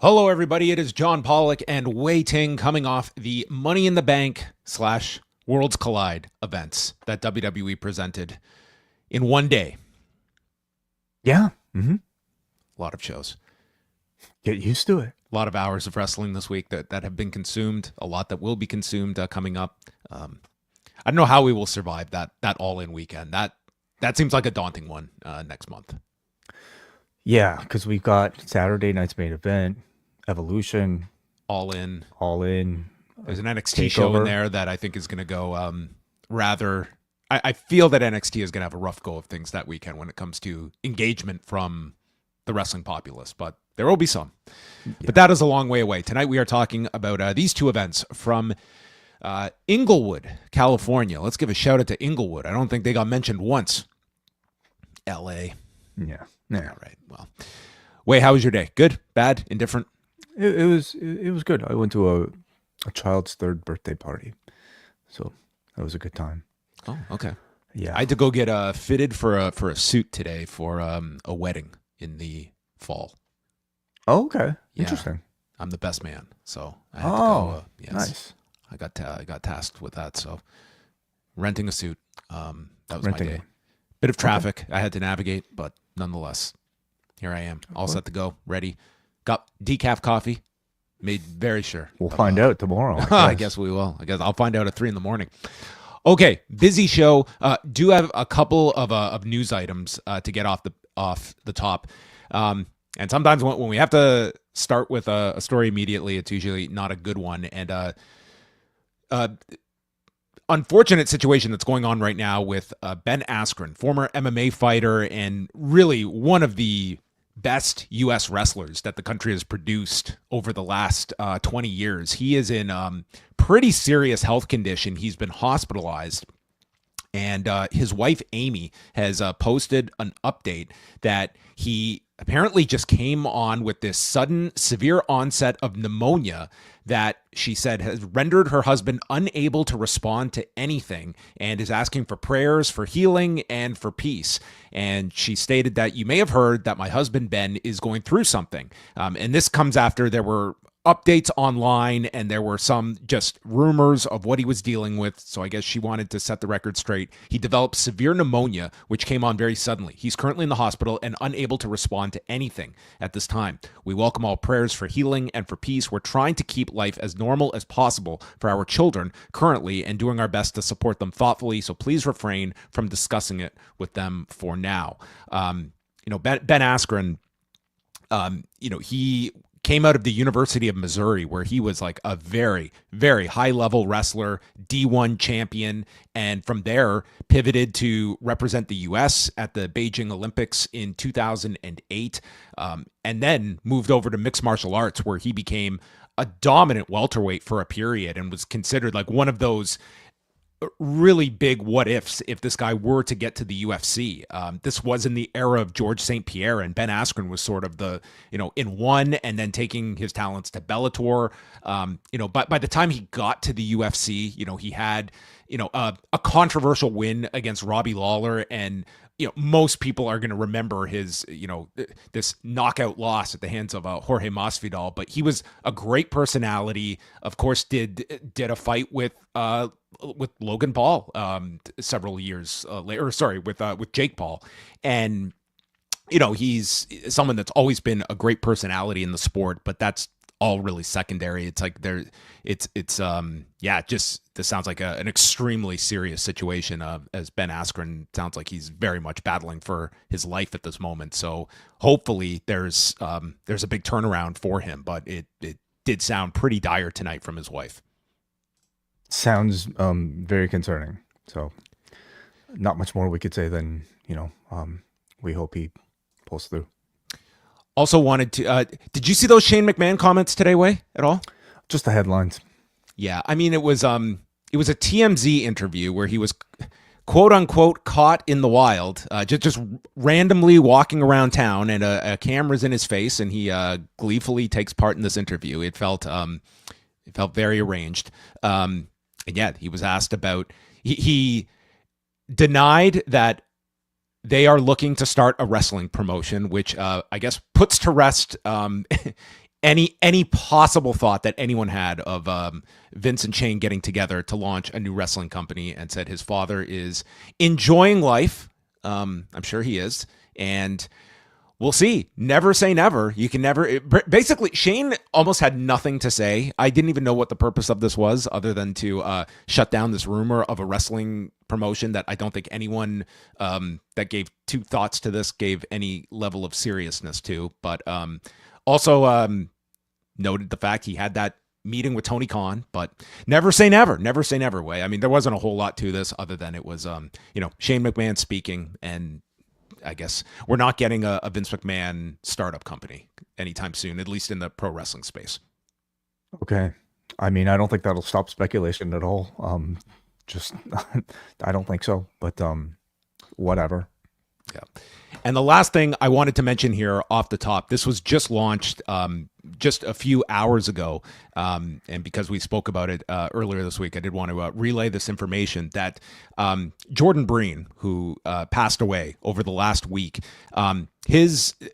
Hello, everybody. It is John Pollock and Wai Ting coming off the Money in the Bank / Worlds Collide events that WWE presented in one day. Yeah. Mm-hmm. A lot of shows. Get used to it. A lot of hours of wrestling this week that have been consumed. A lot that will be consumed coming up. I don't know how we will survive that all-in weekend. That seems like a daunting one next month. Yeah, because we've got Saturday night's main event, Evolution. All in. There's an NXT show in there that I think is going to go rather... I feel that NXT is going to have a rough go of things that weekend when it comes to engagement from the wrestling populace, but there will be some. Yeah. But that is a long way away. Tonight we are talking about these two events from Inglewood, California. Let's give a shout out to Inglewood. I don't think they got mentioned once. LA. Yeah. All right. Well, Wai, how was your day? Good? Bad? Indifferent? It was good. I went to a child's third birthday party, so that was a good time. Oh, okay. Yeah. I had to go get fitted for a suit today for a wedding in the fall. Oh, okay. Yeah. Interesting. I'm the best man, so I had to go. Yes. Nice. I got tasked with that, so renting a suit. That was my day. Bit of traffic I had to navigate, but nonetheless, here I am, all set to go, ready. Got decaf coffee, made very sure. We'll find out tomorrow. I guess we will. I guess I'll find out at 3 a.m. Okay, busy show. Do have a couple of news items to get off the top. And sometimes when we have to start with a story immediately, it's usually not a good one. And unfortunate situation that's going on right now with Ben Askren, former MMA fighter and really one of the best U.S. wrestlers that the country has produced over the last 20 years. He is in pretty serious health condition. He's been hospitalized. And his wife, Amy, has posted an update that he apparently just came on with this sudden severe onset of pneumonia that she said has rendered her husband unable to respond to anything and is asking for prayers for healing and for peace. And she stated that you may have heard that my husband, Ben, is going through something. And this comes after there were updates online and there were some just rumors of what he was dealing with. So I guess she wanted to set the record straight. He developed severe pneumonia, which came on very suddenly. He's currently in the hospital and unable to respond to anything at this time. We welcome all prayers for healing and for peace. We're trying to keep life as normal as possible for our children currently and doing our best to support them thoughtfully. So please refrain from discussing it with them for now. Ben Askren, he came out of the University of Missouri, where he was like a very, very high-level wrestler, D1 champion, and from there pivoted to represent the U.S. at the Beijing Olympics in 2008, and then moved over to mixed martial arts, where he became a dominant welterweight for a period and was considered like one of those really big what ifs if this guy were to get to the UFC. This was in the era of George St. Pierre, and Ben Askren was sort of the, in one and then taking his talents to Bellator. But by the time he got to the UFC, he had, a controversial win against Robbie Lawler, and most people are going to remember his, this knockout loss at the hands of Jorge Masvidal. But he was a great personality. Of course, did a fight with Logan Paul several years later. Sorry, with Jake Paul, and he's someone that's always been a great personality in the sport. But that's all really secondary. It's like this sounds like an extremely serious situation. As Ben Askren sounds like he's very much battling for his life at this moment. So hopefully there's a big turnaround for him. But it did sound pretty dire tonight from his wife. Sounds very concerning. So not much more we could say than we hope he pulls through. Also wanted to, did you see those Shane McMahon comments today, Wai, at all? Just the headlines. Yeah. I mean, it was a TMZ interview where he was quote unquote caught in the wild, just randomly walking around town, and a camera's in his face, and he gleefully takes part in this interview. It felt very arranged. And yeah, he was asked about, he denied that they are looking to start a wrestling promotion, which I guess puts to rest any possible thought that anyone had of Vince and Shane getting together to launch a new wrestling company, and said his father is enjoying life. I'm sure he is. And we'll see. Never say never. You can never. Basically, Shane almost had nothing to say. I didn't even know what the purpose of this was, other than to shut down this rumor of a wrestling promotion that I don't think anyone that gave two thoughts to this gave any level of seriousness to. But also noted the fact he had that meeting with Tony Khan. But never say never. Never say never, Way. I mean, there wasn't a whole lot to this other than it was, Shane McMahon speaking, and I guess we're not getting a Vince McMahon startup company anytime soon, at least in the pro wrestling space. Okay. I mean, I don't think that'll stop speculation at all. I don't think so, but whatever. Yeah. And the last thing I wanted to mention here off the top, this was just launched just a few hours ago. And because we spoke about it earlier this week, I did want to relay this information that Jordan Breen, who passed away over the last week, the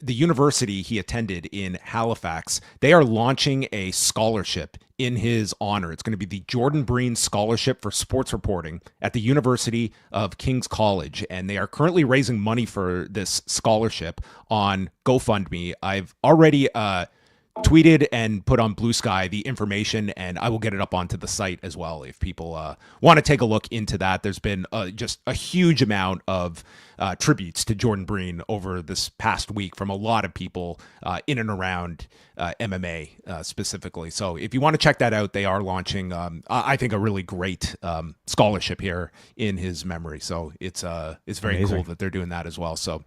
university he attended in Halifax, they are launching a scholarship in his honor. It's going to be the Jordan Breen Scholarship for Sports Reporting at the University of King's College. And they are currently raising money for this scholarship on GoFundMe. I've already tweeted and put on Blue Sky the information, and I will get it up onto the site as well if people want to take a look into that. There's been just a huge amount of tributes to Jordan Breen over this past week from a lot of people in and around MMA specifically. So if you want to check that out, they are launching, I think, a really great scholarship here in his memory. So it's very Amazing. cool that they're doing that as well. So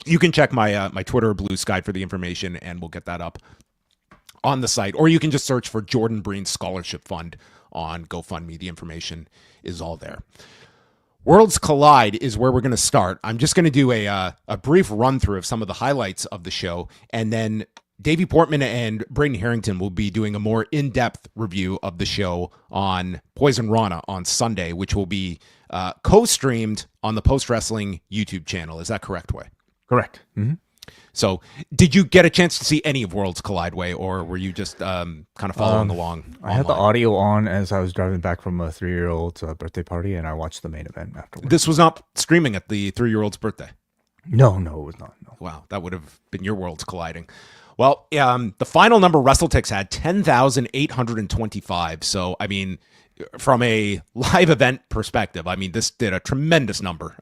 you can check my my Twitter, Blue Sky, for the information, and we'll get that up on the site, or you can just search for Jordan Breen Scholarship Fund on GoFundMe. The information is all there. Worlds Collide is where we're going to start. I'm just going to do a brief run through of some of the highlights of the show, and then Davey Portman and Braden Harrington will be doing a more in-depth review of the show on Poison Rana on Sunday, which will be co-streamed on the Post Wrestling YouTube channel. Is that correct, Way? Correct. Mm-hmm. So did you get a chance to see any of Worlds Collide, Way, or were you just kind of following along? I had the audio on as I was driving back from a 3-year-old's birthday party, and I watched the main event afterwards. This was not streaming at the 3-year-old's birthday? No, it was not. No. Wow, that would have been your worlds colliding. Well, the final number WrestleTix had 10,825. So, I mean, from a live event perspective, I mean, this did a tremendous number.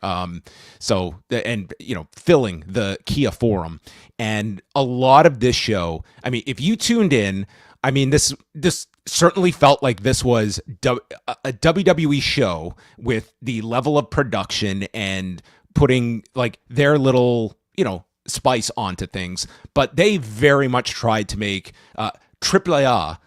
Filling the Kia Forum. And a lot of this show, I mean, if you tuned in, I mean, this certainly felt like this was a WWE show with the level of production and putting like their little, spice onto things. But they very much tried to make AAA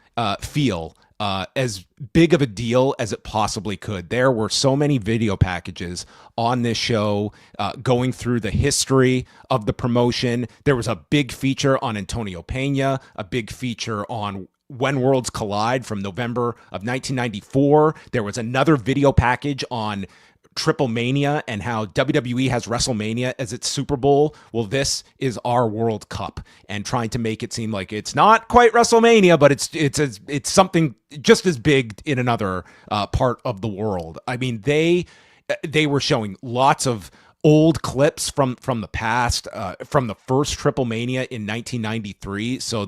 feel as big of a deal as it possibly could. There were so many video packages on this show going through the history of the promotion. There was a big feature on Antonio Pena, a big feature on When Worlds Collide from November of 1994. There was another video package on Triple Mania and how WWE has WrestleMania as its Super Bowl. Well, this is our World Cup, and trying to make it seem like it's not quite WrestleMania, but it's something just as big in another part of the world. I mean, they were showing lots of old clips from the past, from the first Triple Mania in 1993. So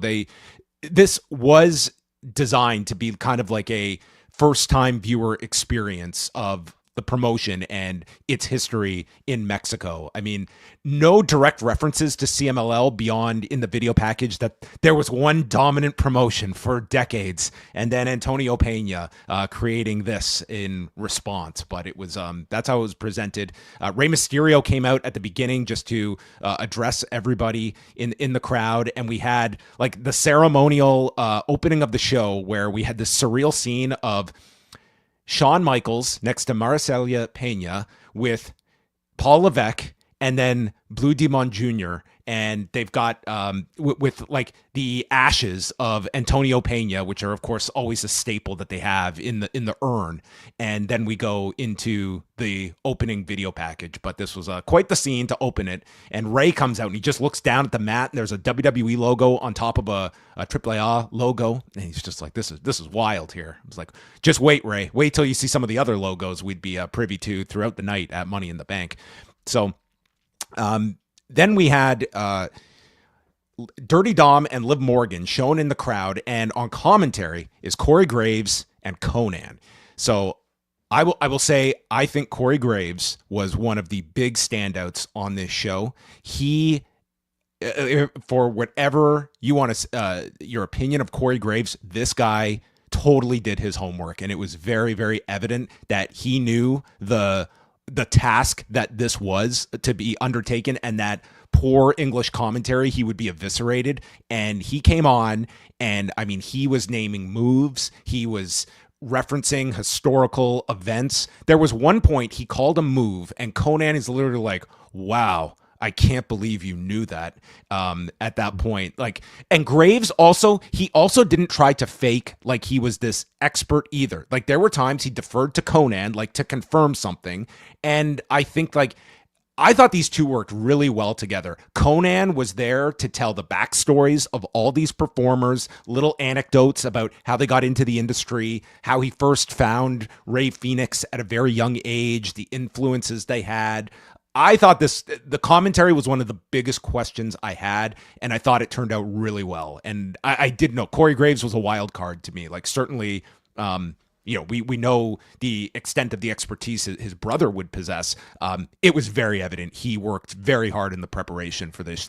this was designed to be kind of like a first-time viewer experience of the promotion and its history in Mexico. I mean, no direct references to CMLL beyond in the video package that there was one dominant promotion for decades, and then Antonio Pena creating this in response. But it was that's how it was presented. Rey Mysterio came out at the beginning just to address everybody in the crowd, and we had like the ceremonial opening of the show where we had this surreal scene of Shawn Michaels next to Maricelia Pena with Paul Levesque and then Blue Demon Jr., and they've got with like the ashes of Antonio Pena, which are of course always a staple that they have in the urn, and then we go into the opening video package. But this was quite the scene to open it, and Ray comes out and he just looks down at the mat, and there's a WWE logo on top of a AAA logo, and he's just like, this is wild here. I was like, just wait, Ray, wait till you see some of the other logos we'd be privy to throughout the night at Money in the Bank. So then we had Dirty Dom and Liv Morgan shown in the crowd, and on commentary is Corey Graves and Konnan. So I will say I think Corey Graves was one of the big standouts on this show. He, for whatever you want to, your opinion of Corey Graves, this guy totally did his homework, and it was very, very evident that he knew the task that this was to be undertaken, and that poor English commentary, he would be eviscerated. And he came on, and I mean, he was naming moves. He was referencing historical events. There was one point he called a move, and Konnan is literally like, wow, I can't believe you knew that at that point. Like, and Graves also, he also didn't try to fake like he was this expert either. Like, there were times he deferred to Konnan, like, to confirm something. And I think, like, I thought these two worked really well together. Konnan was there to tell the backstories of all these performers, little anecdotes about how they got into the industry, how he first found Rey Fenix at a very young age, the influences they had. I thought the commentary was one of the biggest questions I had, and I thought it turned out really well. And I did know Corey Graves was a wild card to me. Like, certainly, we know the extent of the expertise his brother would possess. It was very evident he worked very hard in the preparation for this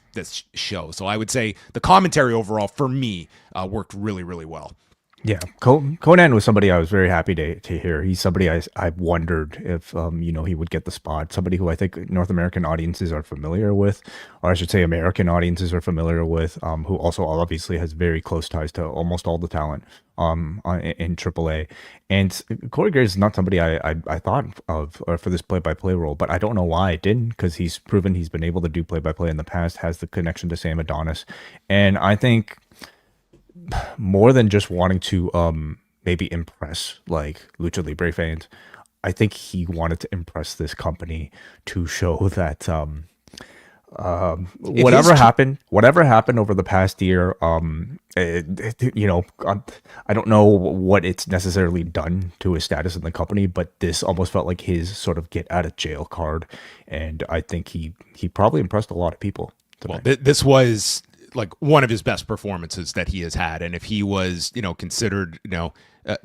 show. So I would say the commentary overall for me worked really, really well. Yeah, Konnan was somebody I was very happy to hear. He's somebody I wondered if he would get the spot. Somebody who I think North American audiences are familiar with, or I should say American audiences are familiar with. Who also obviously has very close ties to almost all the talent in AAA. And Corey Graves is not somebody I thought of for this play-by-play role, but I don't know why I didn't, because he's proven he's been able to do play-by-play in the past, has the connection to Sam Adonis, and I think, more than just wanting to maybe impress like Lucha Libre fans, I think he wanted to impress this company to show that whatever happened over the past year, I don't know what it's necessarily done to his status in the company, but this almost felt like his sort of get out of jail card, and I think he probably impressed a lot of people tonight. Well, this was like one of his best performances that he has had. And if he was, considered,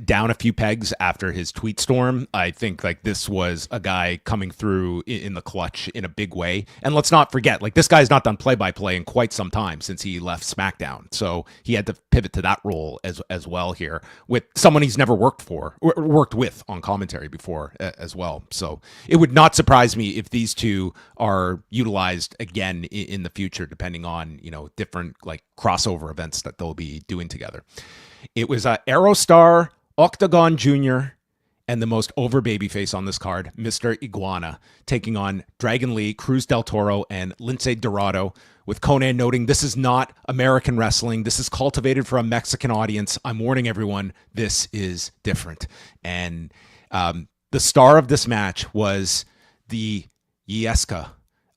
down a few pegs after his tweet storm, I think like this was a guy coming through in the clutch in a big way. And let's not forget, like, this guy's not done play-by-play in quite some time since he left SmackDown. So he had to pivot to that role as well here with someone he's never worked with on commentary before as well. So it would not surprise me if these two are utilized again in the future, depending on, different like crossover events that they'll be doing together. It was Aerostar, Octagon Jr., and the most over babyface on this card, Mr. Iguana, taking on Dragon Lee, Cruz del Toro, and Lince Dorado, with Konnan noting, this is not American wrestling. This is cultivated for a Mexican audience. I'm warning everyone, this is different. And the star of this match was the Yesca,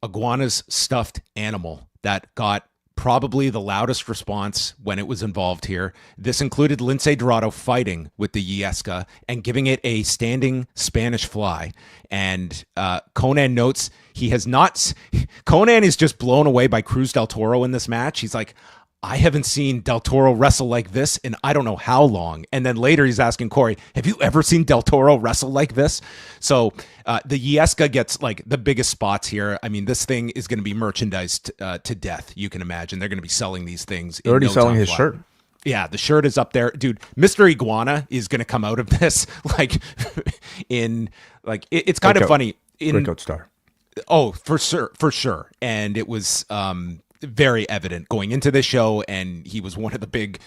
Iguana's stuffed animal, that got probably the loudest response when it was involved here. This included Lince Dorado fighting with the Yesca and giving it a standing Spanish fly. And Konnan notes Konnan is just blown away by Cruz del Toro in this match. He's like, I haven't seen Del Toro wrestle like this in I don't know how long. And then later he's asking Corey, have you ever seen Del Toro wrestle like this? So the Yesca gets like the biggest spots here. I mean, this thing is going to be merchandised to death. You can imagine they're going to be selling these things. They're already selling his shirt. Yeah, the shirt is up there. Dude, Mr. Iguana is going to come out of this like in like, it's kind of funny. Breakout star. Oh, for sure. And it was, very evident going into this show, and he was one of the big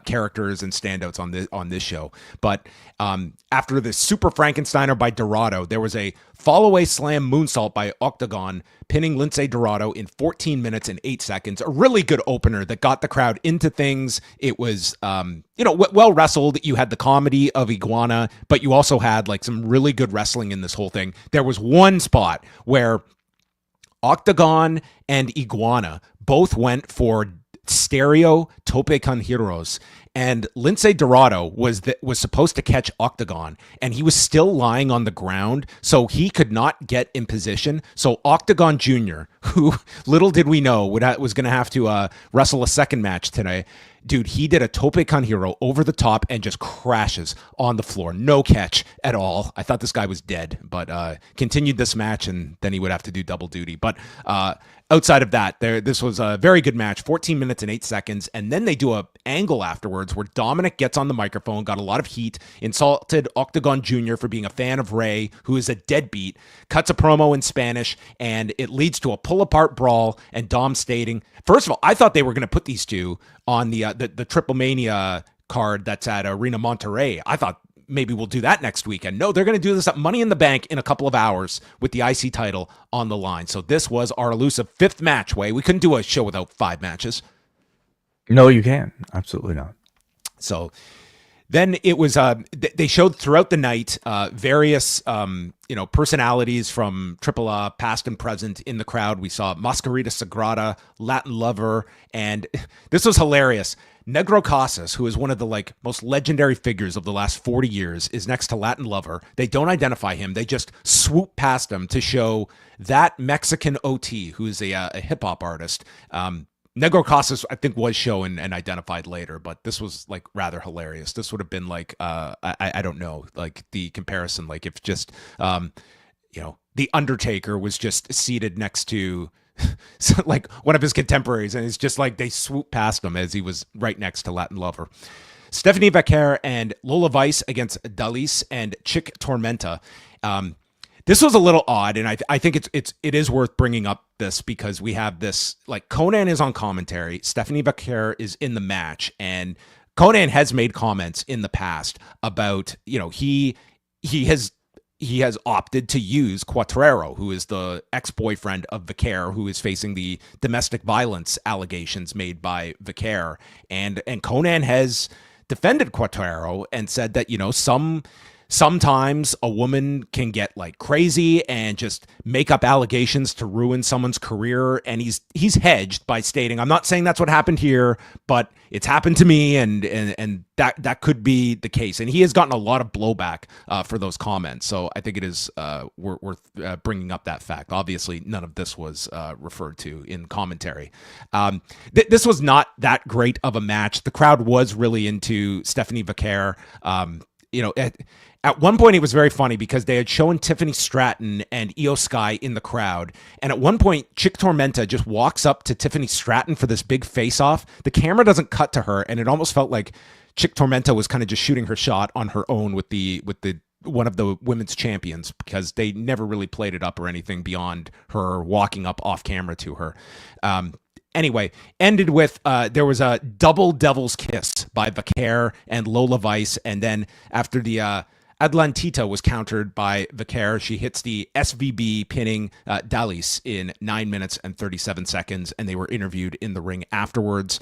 characters and standouts on this show. But after the Super Frankensteiner by Dorado, there was a fall-away slam moonsault by Octagon, pinning Lince Dorado in 14 minutes and 8 seconds. A really good opener that got the crowd into things. It was, well wrestled. You had the comedy of Iguana, but you also had like some really good wrestling in this whole thing. There was one spot where Octagon and Iguana both went for stereo tope con giros, and Lince Dorado was supposed to catch Octagon, and he was still lying on the ground, so he could not get in position. So Octagon Jr., who little did we know was going to have to wrestle a second match today, dude, he did a tope con giro over the top and just crashes on the floor. No catch at all. I thought this guy was dead, but continued this match, and then he would have to do double duty. But outside of that, this was a very good match, 14 minutes and 8 seconds. And then they do a angle afterwards where Dominik gets on the microphone, got a lot of heat, insulted Octagon Jr. for being a fan of Rey, who is a deadbeat, cuts a promo in Spanish, and it leads to a pull-apart brawl, and Dom stating, first of all, I thought they were going to put these two on the Triple Mania card that's at Arena Monterrey. I thought maybe we'll do that next weekend. No, they're going to do this at Money in the Bank in a couple of hours with the IC title on the line. So this was our elusive fifth match, Way. We couldn't do a show without 5 matches. No, you can. Absolutely not. So then it was, they showed throughout the night various, personalities from AAA, past and present in the crowd. We saw Mascarita Sagrada, Latin Lover, and this was hilarious. Negro Casas, who is one of the most legendary figures of the last 40 years, is next to Latin Lover. They don't identify him. They just swoop past him to show that Mexican OT, who is a hip hop artist. Negro Casas, I think, was shown and identified later, but this was rather hilarious. This would have been I don't know, the comparison, if just, the Undertaker was just seated next to one of his contemporaries, and it's just they swoop past him as he was right next to Latin Lover. Stephanie Vaquer and Lola Vice against Dalis and Chick Tormenta. This was a little odd, and I think it is worth bringing up this because we have this, Conan is on commentary, Stephanie Vaquer is in the match, and Conan has made comments in the past about, he has opted to use Cuatrero, who is the ex-boyfriend of Vaquer, who is facing the domestic violence allegations made by Vaquer, and Conan has defended Cuatrero and said that, sometimes a woman can get crazy and just make up allegations to ruin someone's career. And he's hedged by stating, I'm not saying that's what happened here, but it's happened to me. And that could be the case. And he has gotten a lot of blowback for those comments. So I think it is worth bringing up that fact. Obviously, none of this was referred to in commentary. This was not that great of a match. The crowd was really into Stephanie Vaquer. At one point, it was very funny because they had shown Tiffany Stratton and Io Sky in the crowd. And at one point, Chick Tormenta just walks up to Tiffany Stratton for this big face-off. The camera doesn't cut to her, and it almost felt like Chick Tormenta was kind of just shooting her shot on her own with the one of the women's champions, because they never really played it up or anything beyond her walking up off camera to her. Anyway, ended with there was a double devil's kiss by Vaquer and Lola Vice, and then after the Atlantita was countered by Vaquer, she hits the SVB, pinning Dalis in 9 minutes and 37 seconds, and they were interviewed in the ring afterwards.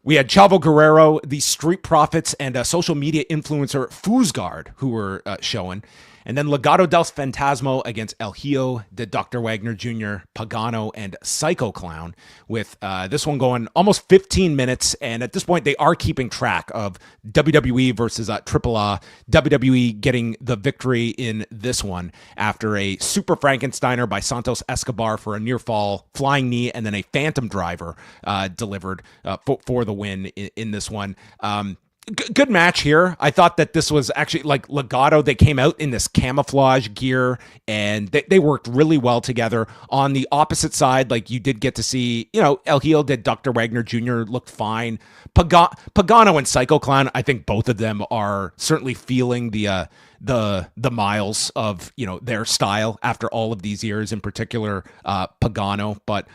We had Chavo Guerrero, the Street Profits, and a social media influencer Foosgard, who were showing. And then Legado del Fantasma against El Hijo de Dr. Wagner Jr., Pagano, and Psycho Clown, with this one going almost 15 minutes. And at this point, they are keeping track of WWE versus AAA. WWE getting the victory in this one after a Super Frankensteiner by Santos Escobar for a near fall flying knee, and then a Phantom Driver delivered for the win in this one. Good match here. I thought that this was actually Legado. They came out in this camouflage gear and they worked really well together. On the opposite side, you did get to see, El Hijo did Dr. Wagner Jr. looked fine. Pagano and Psycho Clown, I think both of them are certainly feeling the miles of, their style after all of these years, in particular Pagano. But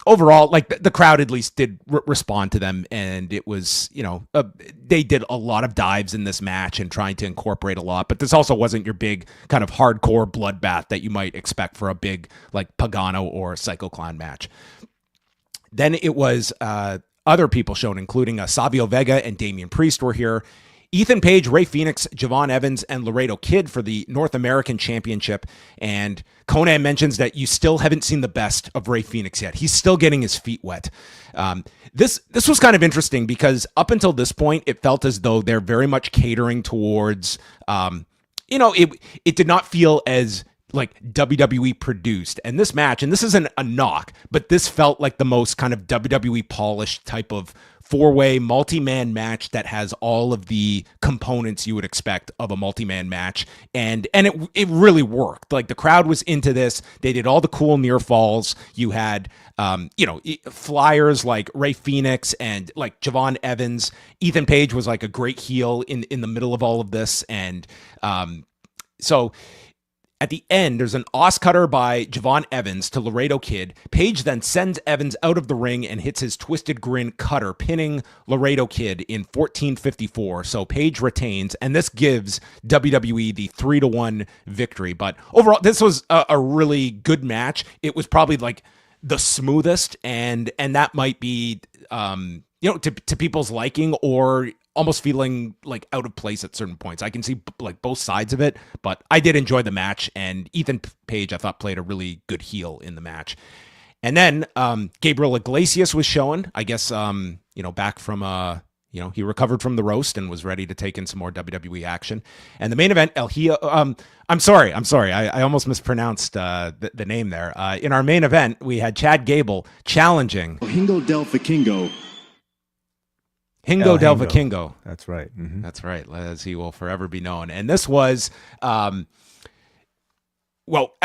overall, like the crowd at least did respond to them, and it was, they did a lot of dives in this match and trying to incorporate a lot, but this also wasn't your big kind of hardcore bloodbath that you might expect for a big like Pagano or Psycho Clown match. Then it was other people shown, including Savio Vega and Damian Priest were here. Ethan Page, Rey Fenix, Javon Evans, and Laredo Kid for the North American Championship. And Konnan mentions that you still haven't seen the best of Rey Fenix yet. He's still getting his feet wet. This was kind of interesting because up until this point, it felt as though they're very much catering towards, it did not feel as like WWE produced. And this match, and this isn't a knock, but this felt like the most kind of WWE polished type of four-way multi-man match that has all of the components you would expect of a multi-man match. And it really worked. Like the crowd was into this. They did all the cool near falls. You had, flyers like Rey Fenix and like Javon Evans. Ethan Page was like a great heel in the middle of all of this. And so at the end, there's an os cutter by Javon Evans to Laredo Kid. Page then sends Evans out of the ring and hits his twisted grin cutter, pinning Laredo Kid in 14:54. So Page retains, and this gives WWE the 3-1 victory. But overall, this was a really good match. It was probably like the smoothest, and that might be to people's liking, or almost feeling like out of place at certain points. I can see like both sides of it, but I did enjoy the match, and Ethan Page I thought played a really good heel in the match. And then Gabriel Iglesias was shown, I guess, back from he recovered from the roast and was ready to take in some more WWE action. And the main event, El Hijo, I'm sorry. I almost mispronounced the name there. In our main event, we had Chad Gable challenging Hingo del Vikingo. Hingo del Vikingo. That's right. Mm-hmm. That's right, as he will forever be known. And this was, at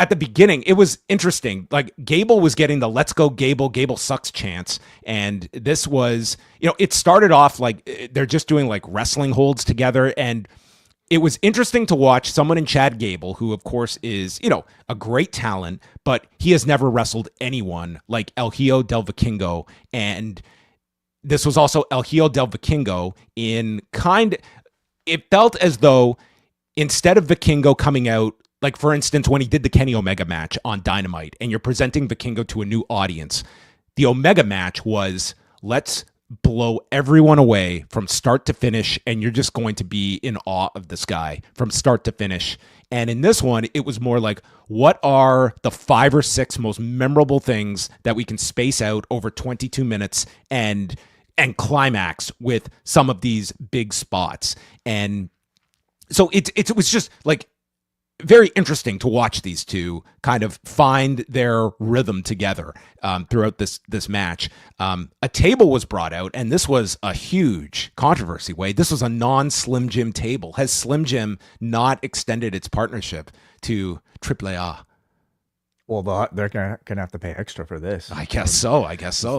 the beginning, it was interesting. Like, Gable was getting the "Let's go Gable, Gable sucks" chants. And this was, it started off like they're just doing like wrestling holds together. And it was interesting to watch someone in Chad Gable, who of course is, a great talent, but he has never wrestled anyone like El Hijo del Vikingo. And this was also El Hijo del Vikingo it felt as though instead of Vikingo coming out, like for instance, when he did the Kenny Omega match on Dynamite and you're presenting Vikingo to a new audience, the Omega match was, let's blow everyone away from start to finish, and you're just going to be in awe of this guy from start to finish. And in this one, it was more like, what are the 5 or 6 most memorable things that we can space out over 22 minutes and climax with some of these big spots? And so it was just like very interesting to watch these two kind of find their rhythm together throughout this match. A table was brought out, and this was a huge controversy. Wade, this was a non-Slim Jim table. Has Slim Jim not extended its partnership to AAA? Well, they're gonna have to pay extra for this. I guess so.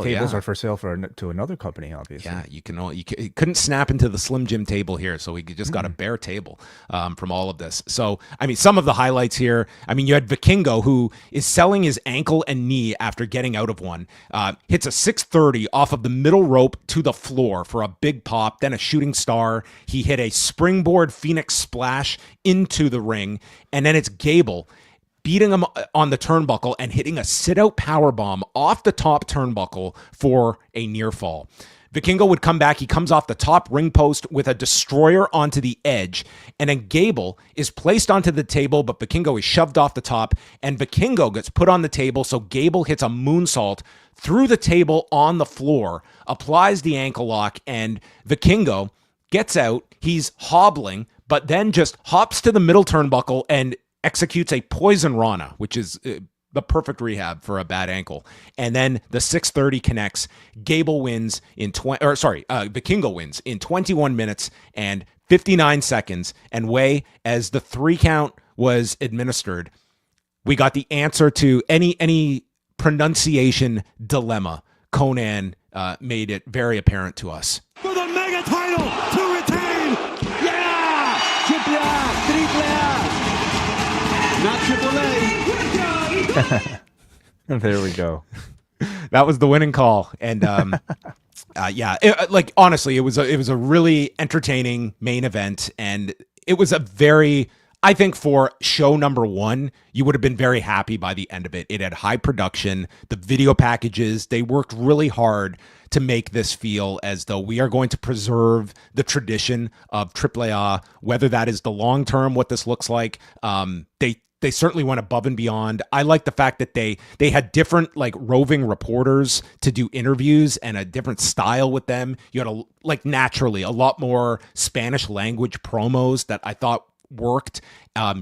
Tables are for sale to another company, obviously. Yeah, you couldn't snap into the Slim Jim table here, so we just got a bare table from all of this. So, I mean, some of the highlights here. I mean, you had Vikingo, who is selling his ankle and knee after getting out of one. Hits a 630 off of the middle rope to the floor for a big pop. Then a shooting star. He hit a springboard Phoenix splash into the ring, and then it's Gable beating him on the turnbuckle and hitting a sit-out powerbomb off the top turnbuckle for a near fall. Vikingo would come back. He comes off the top ring post with a destroyer onto the edge, and then Gable is placed onto the table, but Vikingo is shoved off the top, and Vikingo gets put on the table, so Gable hits a moonsault through the table on the floor, applies the ankle lock, and Vikingo gets out. He's hobbling, but then just hops to the middle turnbuckle and executes a poison Rana, which is the perfect rehab for a bad ankle. And then the 630 connects. Vikingo wins in 21 minutes and 59 seconds. And Way, as the 3 count was administered, we got the answer to any pronunciation dilemma. Konnan made it very apparent to us. For the mega title to retain. Yeah! Triple A, Triple A. Not AAA. There we go. That was the winning call. And honestly, it was a really entertaining main event, and it was a very, I think for show number one, you would have been very happy by the end of it. It had high production, the video packages, they worked really hard to make this feel as though we are going to preserve the tradition of AAA, whether that is the long term, what this looks like. They certainly went above and beyond. I like the fact that they had different like roving reporters to do interviews and a different style with them. You had naturally a lot more Spanish language promos that I thought worked.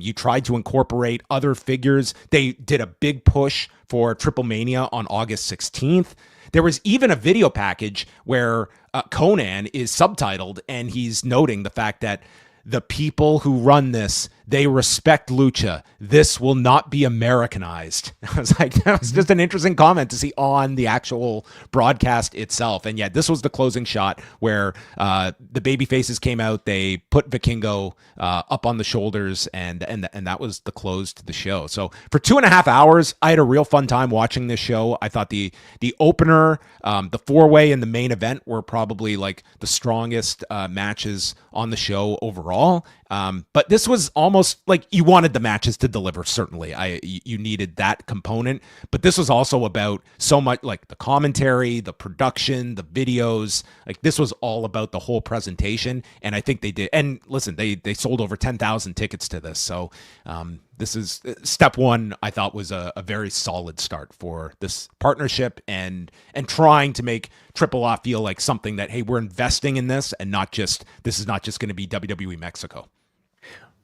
You tried to incorporate other figures. They did a big push for Triple Mania on August 16th. There was even a video package where Conan is subtitled, and he's noting the fact that the people who run this, they respect lucha. This will not be Americanized. I was like, that was just an interesting comment to see on the actual broadcast itself. And yeah, this was the closing shot where the baby faces came out. They put Vikingo up on the shoulders, and that was the close to the show. So for 2.5 hours, I had a real fun time watching this show. I thought the opener, the four-way, and the main event were probably like the strongest matches on the show overall. But this was almost like you wanted the matches to deliver. Certainly, you needed that component, but this was also about so much like the commentary, the production, the videos. Like this was all about the whole presentation, and I think they did. And listen, they sold over 10,000 tickets to this, so this is step one. I thought was a very solid start for this partnership and trying to make Triple A feel like something that, hey, we're investing in this, and this is not just going to be WWE Mexico.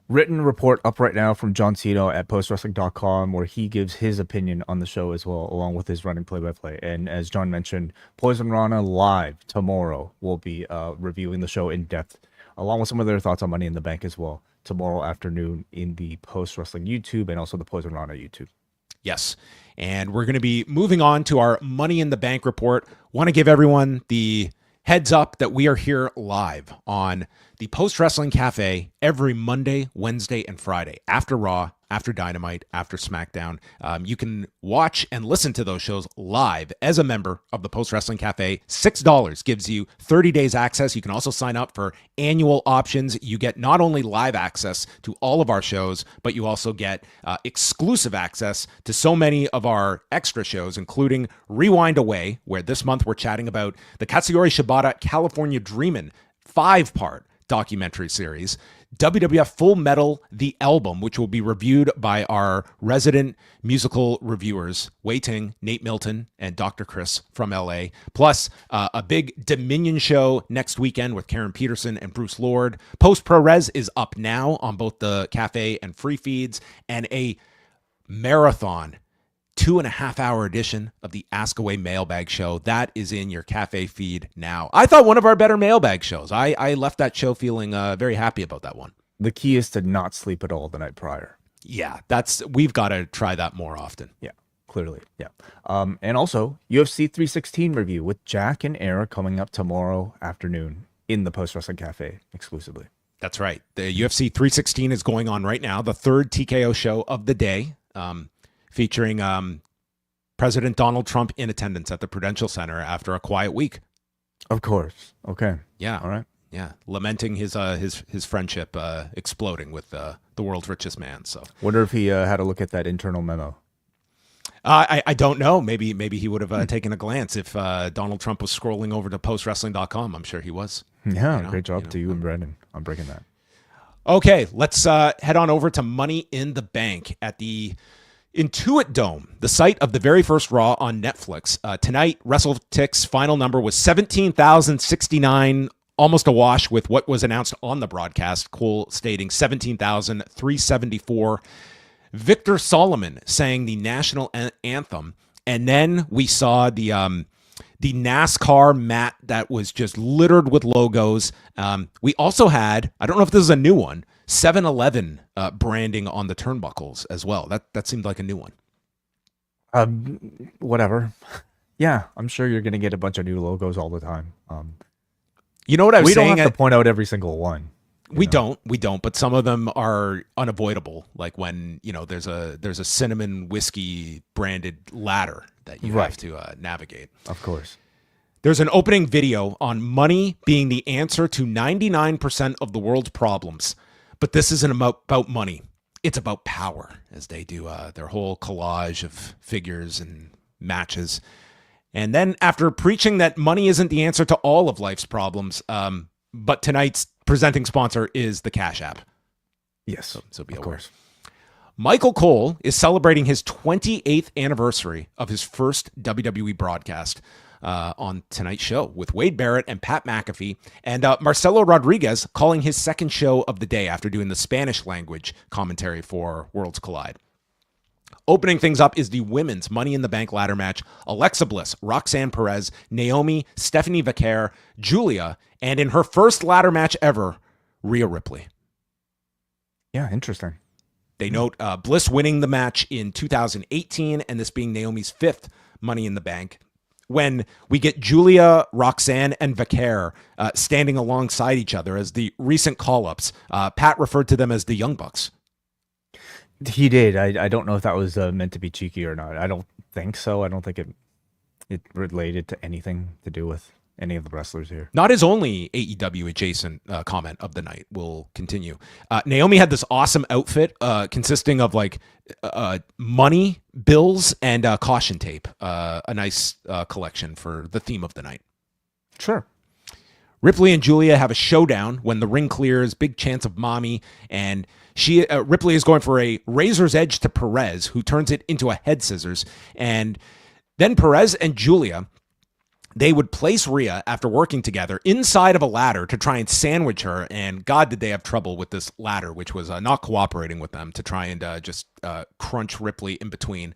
Written report up right now from John Cena at postwrestling.com, where he gives his opinion on the show as well, along with his running play-by-play. And as John mentioned, Poison Rana live tomorrow will be reviewing the show in depth, along with some of their thoughts on Money in the Bank as well, tomorrow afternoon in the Post Wrestling YouTube and also the Poison Rana YouTube. Yes. And we're going to be moving on to our Money in the Bank report. Want to give everyone the heads up that we are here live on the Post Wrestling Cafe every Monday, Wednesday, and Friday after Raw, after Dynamite, after SmackDown. You can watch and listen to those shows live as a member of the Post Wrestling Cafe. $6 gives you 30 days access. You can also sign up for annual options. You get not only live access to all of our shows, but you also get exclusive access to so many of our extra shows, including Rewind Away, where this month we're chatting about the Katsuyori Shibata California Dreamin' 5-part documentary series, WWF Full Metal, the album, which will be reviewed by our resident musical reviewers, Wai Ting, Nate Milton, and Dr. Chris from LA, plus a big Dominion show next weekend with Karen Peterson and Bruce Lord. Post Perez is up now on both the Cafe and free feeds, and a marathon 2.5-hour edition of the Ask Away Mailbag Show. That is in your Cafe feed now. I thought one of our better mailbag shows. I left that show feeling very happy about that one. The key is to not sleep at all the night prior. Yeah, we've got to try that more often. Yeah, clearly. Yeah. And also, UFC 316 review with Jack and Era coming up tomorrow afternoon in the Post Wrestling Cafe exclusively. That's right. The UFC 316 is going on right now, the third TKO show of the day. Featuring President Donald Trump in attendance at the Prudential Center after a quiet week. Of course. Okay. Yeah. All right. Yeah. Lamenting his friendship exploding with the world's richest man. So wonder if he had a look at that internal memo. I don't know. Maybe he would have taken a glance if Donald Trump was scrolling over to postwrestling.com. I'm sure he was. Yeah. Great job to you and Brendan on breaking that. Okay. Let's head on over to Money in the Bank at the Intuit Dome, the site of the very first Raw on Netflix. Tonight, WrestleTick's final number was 17,069, almost a wash with what was announced on the broadcast. Cole stating 17,374. Victor Solomon sang the national anthem, and then we saw the NASCAR mat that was just littered with logos. We also had, I don't know if this is a new one, 7-Eleven branding on the turnbuckles as well. That seemed like a new one. Whatever. Yeah, I'm sure you're going to get a bunch of new logos all the time. You know what I was saying? We don't have to point out every single one. We don't, but some of them are unavoidable. Like when, there's a cinnamon whiskey branded ladder that you have to navigate. Of course. There's an opening video on money being the answer to 99% of the world's problems. But this isn't about money. It's about power, as they do their whole collage of figures and matches. And then after preaching that money isn't the answer to all of life's problems, but tonight's presenting sponsor is the Cash App. Yes, so be of aware. course. Michael Cole is celebrating his 28th anniversary of his first WWE broadcast on tonight's show with Wade Barrett and Pat McAfee, and Marcelo Rodriguez calling his second show of the day after doing the Spanish language commentary for Worlds Collide. Opening things up is the women's Money in the Bank ladder match. Alexa Bliss, Roxanne Perez, Naomi, Stephanie Vaquer, Julia, and in her first ladder match ever, Rhea Ripley. Yeah, interesting. They note Bliss winning the match in 2018 and this being Naomi's fifth Money in the Bank. When we get Julia, Roxanne, and Vaquer standing alongside each other as the recent call-ups, Pat referred to them as the Young Bucks. He did. I don't know if that was meant to be cheeky or not. I don't think so. I don't think it related to anything to do with any of the wrestlers here. Not his only AEW adjacent comment of the night. Will continue. Naomi had this awesome outfit consisting of like money, bills, and caution tape. A nice collection for the theme of the night. Sure. Ripley and Julia have a showdown when the ring clears. Big chance of mommy, and Ripley is going for a razor's edge to Perez, who turns it into a head scissors. And then Perez and Julia, they would place Rhea after working together inside of a ladder to try and sandwich her. And God, did they have trouble with this ladder, which was not cooperating with them to try and just crunch Ripley in between.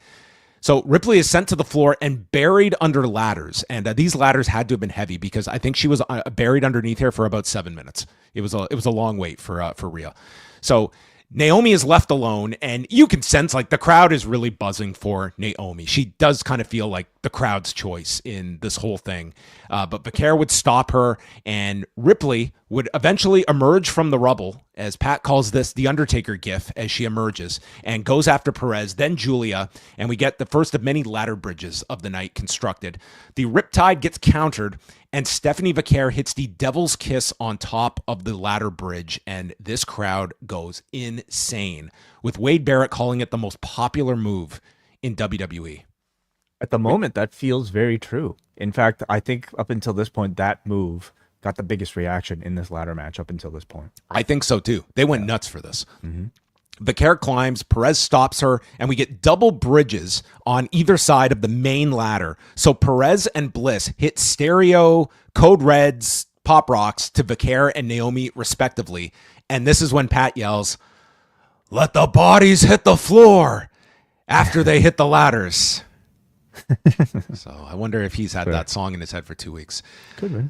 So Ripley is sent to the floor and buried under ladders. And these ladders had to have been heavy because I think she was buried underneath here for about 7 minutes. It was a long wait for Rhea. So Naomi is left alone, and you can sense like the crowd is really buzzing for Naomi. She does kind of feel like the crowd's choice in this whole thing. But Vaquer would stop her, and Ripley would eventually emerge from the rubble, as Pat calls this the Undertaker gif, as she emerges and goes after Perez, then Julia, and we get the first of many ladder bridges of the night constructed. The Riptide gets countered, and Stephanie Vaquer hits the Devil's Kiss on top of the ladder bridge, and this crowd goes insane, with Wade Barrett calling it the most popular move in WWE. At the moment, that feels very true. In fact, I think up until this point, that move got the biggest reaction in this ladder match up until this point. I think so too. They went nuts for this. Mm-hmm. Vaquer climbs, Perez stops her, and we get double bridges on either side of the main ladder. So Perez and Bliss hit stereo, code reds, pop rocks to Vaquer and Naomi respectively. And this is when Pat yells, "Let the bodies hit the floor," after they hit the ladders. So I wonder if he's had that song in his head for 2 weeks. Could be.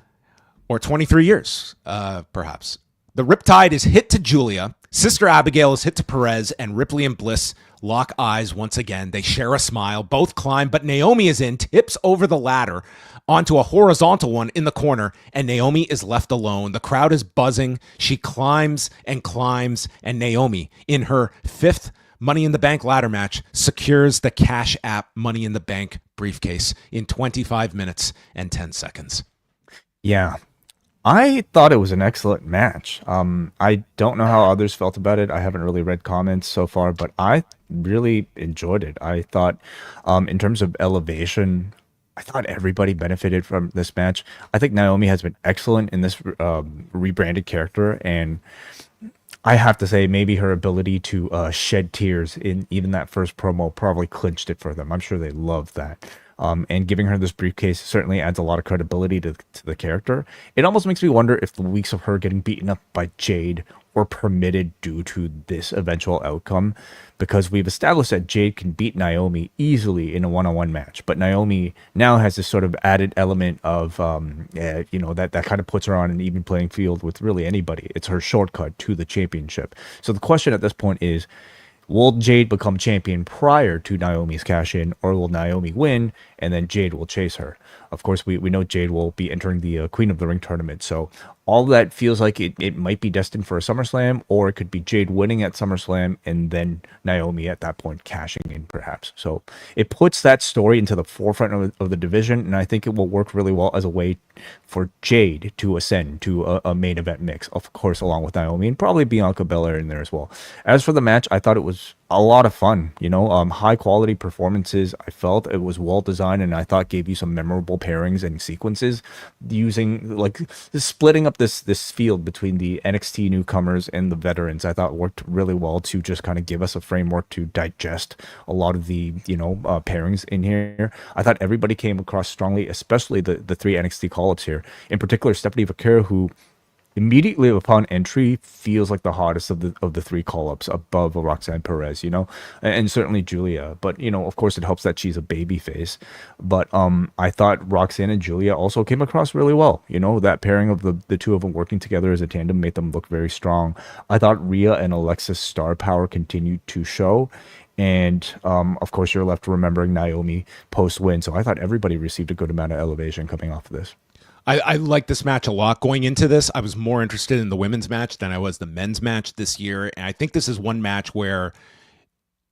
Or 23 years, perhaps. The Riptide is hit to Julia. Sister Abigail is hit to Perez, and Ripley and Bliss lock eyes once again. They share a smile. Both climb, but Naomi is in, tips over the ladder onto a horizontal one in the corner, and Naomi is left alone. The crowd is buzzing. She climbs, and Naomi, in her fifth Money in the Bank ladder match, secures the Cash App Money in the Bank briefcase in 25 minutes and 10 seconds. Yeah. I thought it was an excellent match. I don't know how others felt about it. I haven't really read comments so far, but I really enjoyed it. I thought in terms of elevation, I thought everybody benefited from this match. I think Naomi has been excellent in this rebranded character, and I have to say maybe her ability to shed tears in even that first promo probably clinched it for them. I'm sure they loved that. And giving her this briefcase certainly adds a lot of credibility to the character. It almost makes me wonder if the weeks of her getting beaten up by Jade were permitted due to this eventual outcome, because we've established that Jade can beat Naomi easily in a one-on-one match, but Naomi now has this sort of added element of, that kind of puts her on an even playing field with really anybody. It's her shortcut to the championship. So the question at this point is, will Jade become champion prior to Naomi's cash-in, or will Naomi win and then Jade will chase her? Of course, we know Jade will be entering the Queen of the Ring tournament. So all that feels like it might be destined for a SummerSlam, or it could be Jade winning at SummerSlam and then Naomi at that point cashing in, perhaps. So it puts that story into the forefront of the division, and I think it will work really well as a way for Jade to ascend to a main event mix, of course, along with Naomi, and probably Bianca Belair in there as well. As for the match, I thought it was a lot of fun, high quality performances. I felt it was well designed, and I thought gave you some memorable pairings and sequences, using like splitting up this field between the NXT newcomers and the veterans. I thought worked really well to just kind of give us a framework to digest a lot of the pairings in here. I thought everybody came across strongly, especially the three NXT call-ups here. In particular, Stephanie Vaquer, who immediately upon entry feels like the hottest of the three call-ups, above Roxanne, Perez, and certainly Julia. But of course, it helps that she's a baby face. But I thought Roxanne and Julia also came across really well. That pairing of the two of them working together as a tandem made them look very strong. I thought Rhea and Alexa's star power continued to show. And of course, you're left remembering Naomi post-win. So I thought everybody received a good amount of elevation coming off of this. I like this match a lot. Going into this, I was more interested in the women's match than I was the men's match this year. And I think this is one match where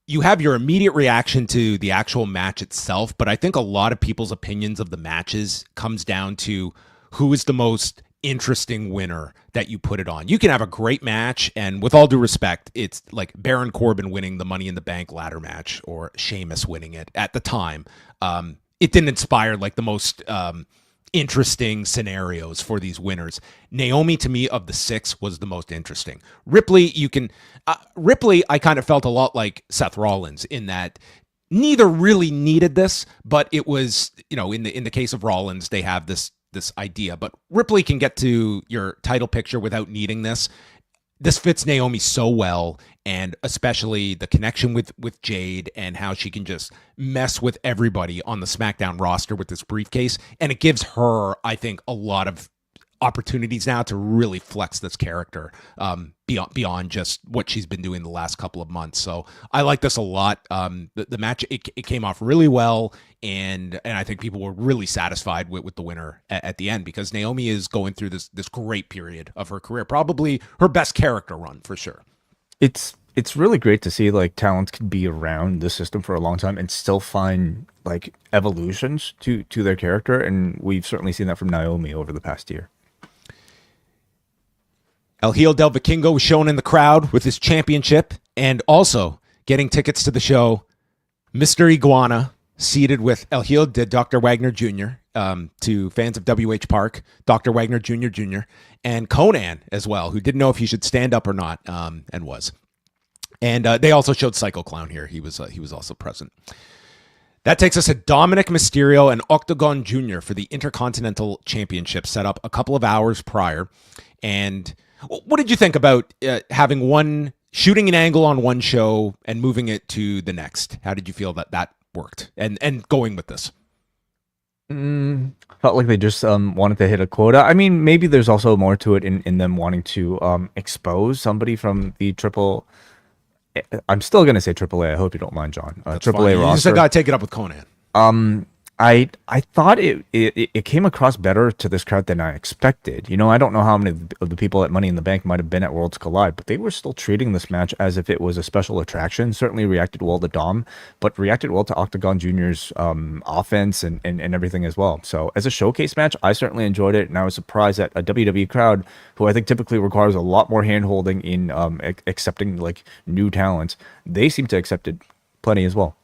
you have your immediate reaction to the actual match itself, but I think a lot of people's opinions of the matches comes down to who is the most interesting winner that you put it on. You can have a great match, and with all due respect, it's like Baron Corbin winning the Money in the Bank ladder match or Sheamus winning it at the time. It didn't inspire like the most interesting scenarios for these winners. Naomi, to me, of the six, was the most interesting. Ripley, Ripley, I kind of felt a lot like Seth Rollins in that neither really needed this, but it was, in the case of Rollins, they have this idea, but Ripley can get to your title picture without needing this. This fits Naomi so well, and especially the connection with Jade and how she can just mess with everybody on the SmackDown roster with this briefcase. And it gives her, I think, a lot of opportunities now to really flex this character beyond just what she's been doing the last couple of months. So I like this a lot. The match, it came off really well, and I think people were really satisfied with the winner at the end, because Naomi is going through this great period of her career, probably her best character run for sure. It's really great to see like talents can be around the system for a long time and still find like evolutions to their character, and we've certainly seen that from Naomi over the past year. El Hijo del Vikingo was shown in the crowd with his championship, and also getting tickets to the show, Mr. Iguana, seated with El Hijo de Dr. Wagner Jr., to fans of WH Park, Dr. Wagner Jr., and Conan as well, who didn't know if he should stand up or not, and was. And they also showed Psycho Clown here. He was also present. That takes us to Dominik Mysterio and Octagon Jr. for the Intercontinental Championship, set up a couple of hours prior. And what did you think about shooting an angle on one show and moving it to the next? How did you feel that worked and going with this? Felt like they just wanted to hit a quota. I mean, maybe there's also more to it in them wanting to expose somebody from the I'm still going to say AAA. I hope you don't mind, John. AAA roster. You just got to take it up with Conan. I thought it came across better to this crowd than I expected. I don't know how many of the people at Money in the Bank might have been at Worlds Collide, but they were still treating this match as if it was a special attraction. Certainly reacted well to Dom, but reacted well to Octagon Jr.'s offense and everything as well. So as a showcase match, I certainly enjoyed it, and I was surprised that a WWE crowd, who I think typically requires a lot more hand-holding in accepting like new talents, they seem to accept it plenty as well.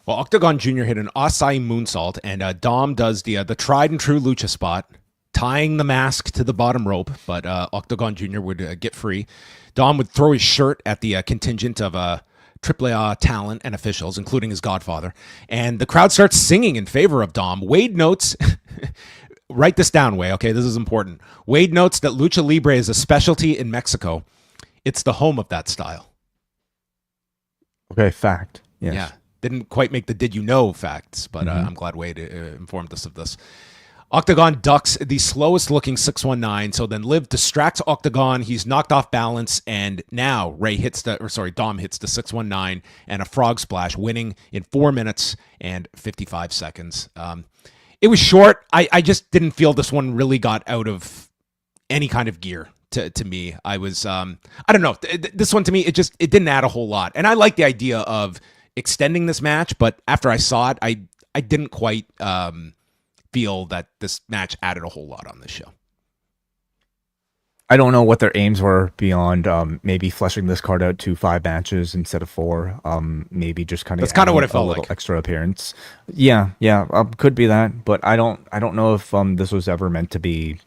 Well, Octagon Jr. hit an Asai moonsault, and Dom does the tried and true lucha spot, tying the mask to the bottom rope, but Octagon Jr. would get free. Dom would throw his shirt at the contingent of AAA talent and officials, including his godfather, and the crowd starts singing in favor of Dom. Wade notes, write this down, Way, okay, this is important. Wade notes that Lucha Libre is a specialty in Mexico. It's the home of that style. Okay, fact. Yes. Yeah. Didn't quite make the did you know facts, but I'm glad Wade informed us of this. Octagon ducks the slowest looking 619, so then Liv distracts Octagon. He's knocked off balance, and now Dom hits the 619 and a frog splash, winning in 4 minutes and 55 seconds. It was short. I just didn't feel this one really got out of any kind of gear to me. I was, I don't know. This one to me, it didn't add a whole lot. And I like the idea of extending this match, but after I saw it, I didn't quite feel that this match added a whole lot on this show. I don't know what their aims were beyond maybe fleshing this card out to 5 matches instead of 4. Maybe just kind of that's kind of what it felt a little like. extra appearance. Yeah, could be that, but I don't know if this was ever meant to be,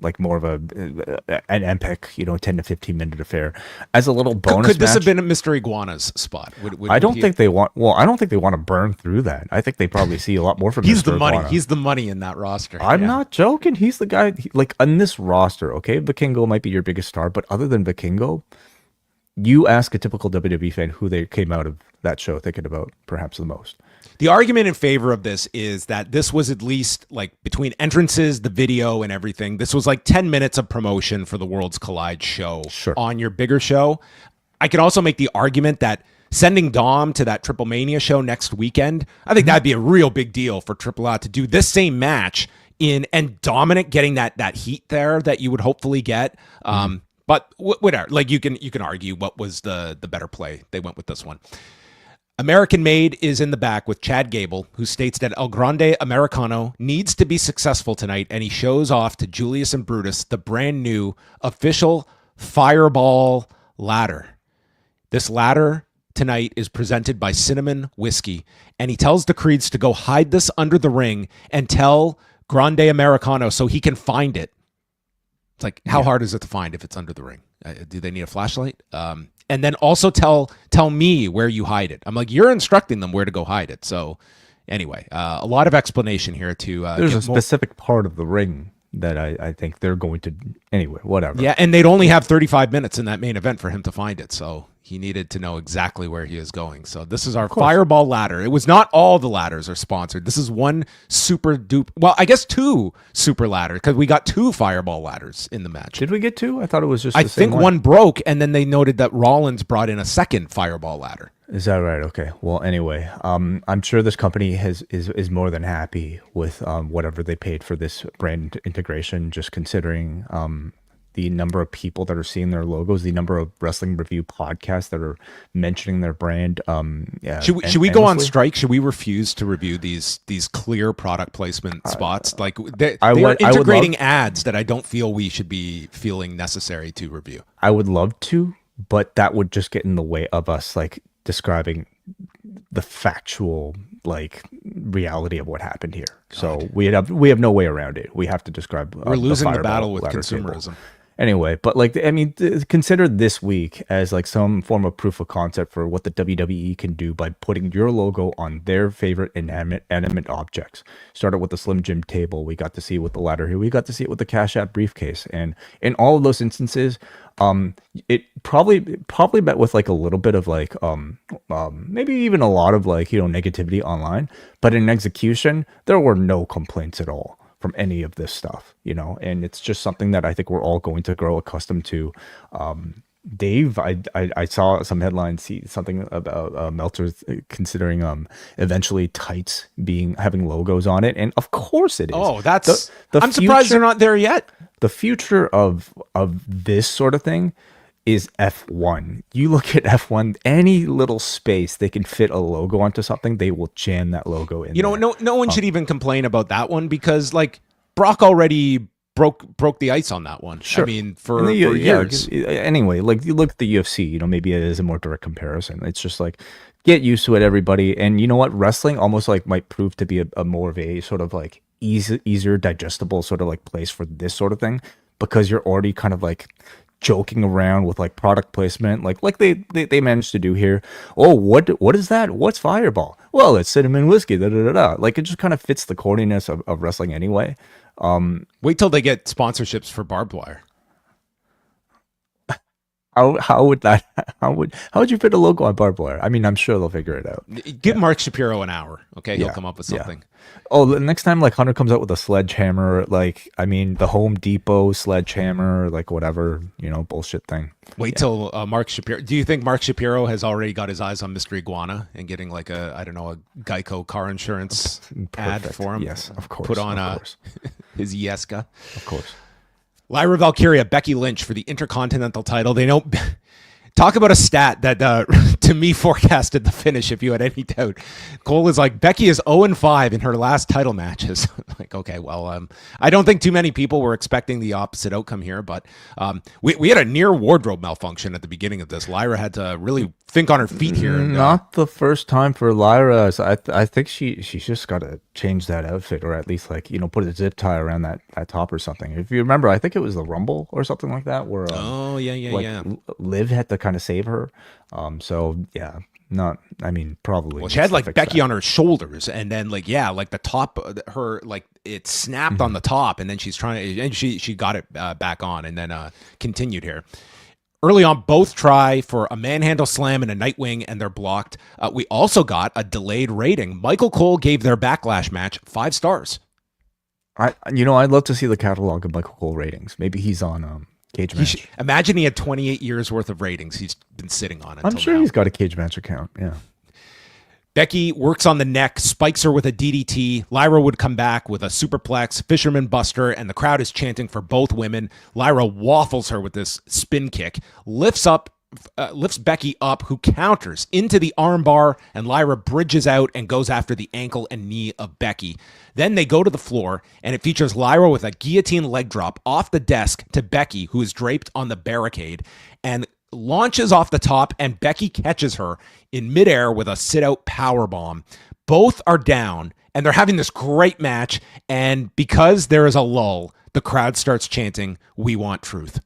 like more of an epic, 10 to 15 minute affair as a little bonus. Could this match. have been Mr. Iguana's spot? I don't think they want. Well, I don't think they want to burn through that. I think they probably see a lot more from. He's Mr. the money. Iguana. He's the money in that roster. I'm not joking. He's the guy. Like on this roster, okay, Vikingo might be your biggest star, but other than Vikingo, you ask a typical WWE fan who they came out of that show thinking about perhaps the most. The argument in favor of this is that this was at least like between entrances, the video and everything. This was like 10 minutes of promotion for the Worlds Collide show on your bigger show. I could also make the argument that sending Dom to that Triple Mania show next weekend, I think that'd be a real big deal for Triple A to do this same match and Dominik getting that heat there that you would hopefully get. But whatever, like you can argue what was the better play. They went with this one. American Made is in the back with Chad Gable, who states that El Grande Americano needs to be successful tonight, and he shows off to Julius and Brutus the brand new official Fireball ladder. This ladder tonight is presented by Cinnamon Whiskey, and he tells the Creeds to go hide this under the ring and tell Grande Americano so he can find it. It's like, how hard is it to find if it's under the ring? Do they need a flashlight? And then also tell me where you hide it. I'm like, you're instructing them where to go hide it. So anyway, a lot of explanation here to there's a specific part of the ring that I think they're going to anyway, whatever. Yeah, and they'd only have 35 minutes in that main event for him to find it. So he needed to know exactly where he is going. So this is our Fireball ladder. It was not all the ladders are sponsored. This is one super duper. Well, I guess 2 super ladders because we got 2 Fireball ladders in the match. Did we get 2? I thought it was just. I think one broke, and then they noted that Rollins brought in a second Fireball ladder. Is that right? Okay. Well, anyway, I'm sure this company is more than happy with whatever they paid for this brand integration. Just considering the number of people that are seeing their logos, the number of wrestling review podcasts that are mentioning their brand. Should we go on strike? Should we refuse to review these clear product placement spots? Like they are integrating ads that I don't feel we should be feeling necessary to review. I would love to, but that would just get in the way of us like describing the factual like reality of what happened here. God. So we have no way around it. We have to describe. We're losing the battle with consumerism. Table. Anyway, but like, I mean, consider this week as like some form of proof of concept for what the WWE can do by putting your logo on their favorite inanimate objects. Started with the Slim Jim table. We got to see it with the ladder here. We got to see it with the Cash App briefcase. And in all of those instances, it probably met with like a little bit of like, maybe even a lot of like, negativity online, but in execution, there were no complaints at all from any of this stuff, and it's just something that I think we're all going to grow accustomed to. Dave, I saw some headlines, see something about Meltzer considering eventually tights having logos on it, and of course it is. Oh, that's I'm surprised they're not there yet. The future of this sort of thing is F1. You look at F1, any little space they can fit a logo onto something, they will jam that logo in. No one should even complain about that one because like Brock already broke the ice on that one. Sure. I mean, for years. Anyway, like you look at the UFC, maybe it is a more direct comparison. It's just like get used to it, everybody. And you know what? Wrestling almost like might prove to be a more of a sort of like easier digestible sort of like place for this sort of thing because you're already kind of like joking around with like product placement like they managed to do here. Oh, what is that? What's Fireball? Well, it's cinnamon whiskey. Like it just kind of fits the corniness of wrestling anyway. Wait till they get sponsorships for barbed wire. How would that? How would you fit a logo on barbed wire? I mean, I'm sure they'll figure it out. Give Mark Shapiro an hour, okay? He'll come up with something. Oh, the next time like Hunter comes out with a sledgehammer, like I mean the Home Depot sledgehammer, like whatever, bullshit thing. Wait till Mark Shapiro. Do you think Mark Shapiro has already got his eyes on Mr. Iguana and getting like a Geico car insurance ad for him? Yes, of course. Put on his Yeska. Of course. Lyra Valkyria, Becky Lynch for the Intercontinental title. They don't talk about a stat that to me forecasted the finish. If you had any doubt, Cole is like Becky is 0-5 in her last title matches. Like, okay, well, I don't think too many people were expecting the opposite outcome here, but we had a near wardrobe malfunction at the beginning of this. Lyra had to really think on her feet here. Not the first time for Lyra. So I think she's just got to change that outfit, or at least like put a zip tie around that top or something. If you remember, I think it was the Rumble or something like that, where Liv had to kind of save her. So yeah, probably. Well, she had like Becky on her shoulders, and then like the top, her like it snapped on the top, and then she's trying to, and she got it back on, and then continued here. Early on, both try for a manhandle slam and a Nightwing, and they're blocked. We also got a delayed rating. Michael Cole gave their Backlash match 5 stars. I'd love to see the catalog of Michael Cole ratings. Maybe he's on Cage Match. Imagine he had 28 years worth of ratings he's been sitting on. I'm sure he's got a Cage Match account. Yeah. Becky works on the neck, spikes her with a DDT. Lyra would come back with a superplex, fisherman buster, and the crowd is chanting for both women. Lyra waffles her with this spin kick, lifts Becky up, who counters into the armbar, and Lyra bridges out and goes after the ankle and knee of Becky. Then they go to the floor, and it features Lyra with a guillotine leg drop off the desk to Becky, who is draped on the barricade, and launches off the top, and Becky catches her in midair with a sit-out powerbomb. Both are down, and they're having this great match, and because there is a lull, the crowd starts chanting, "We want truth."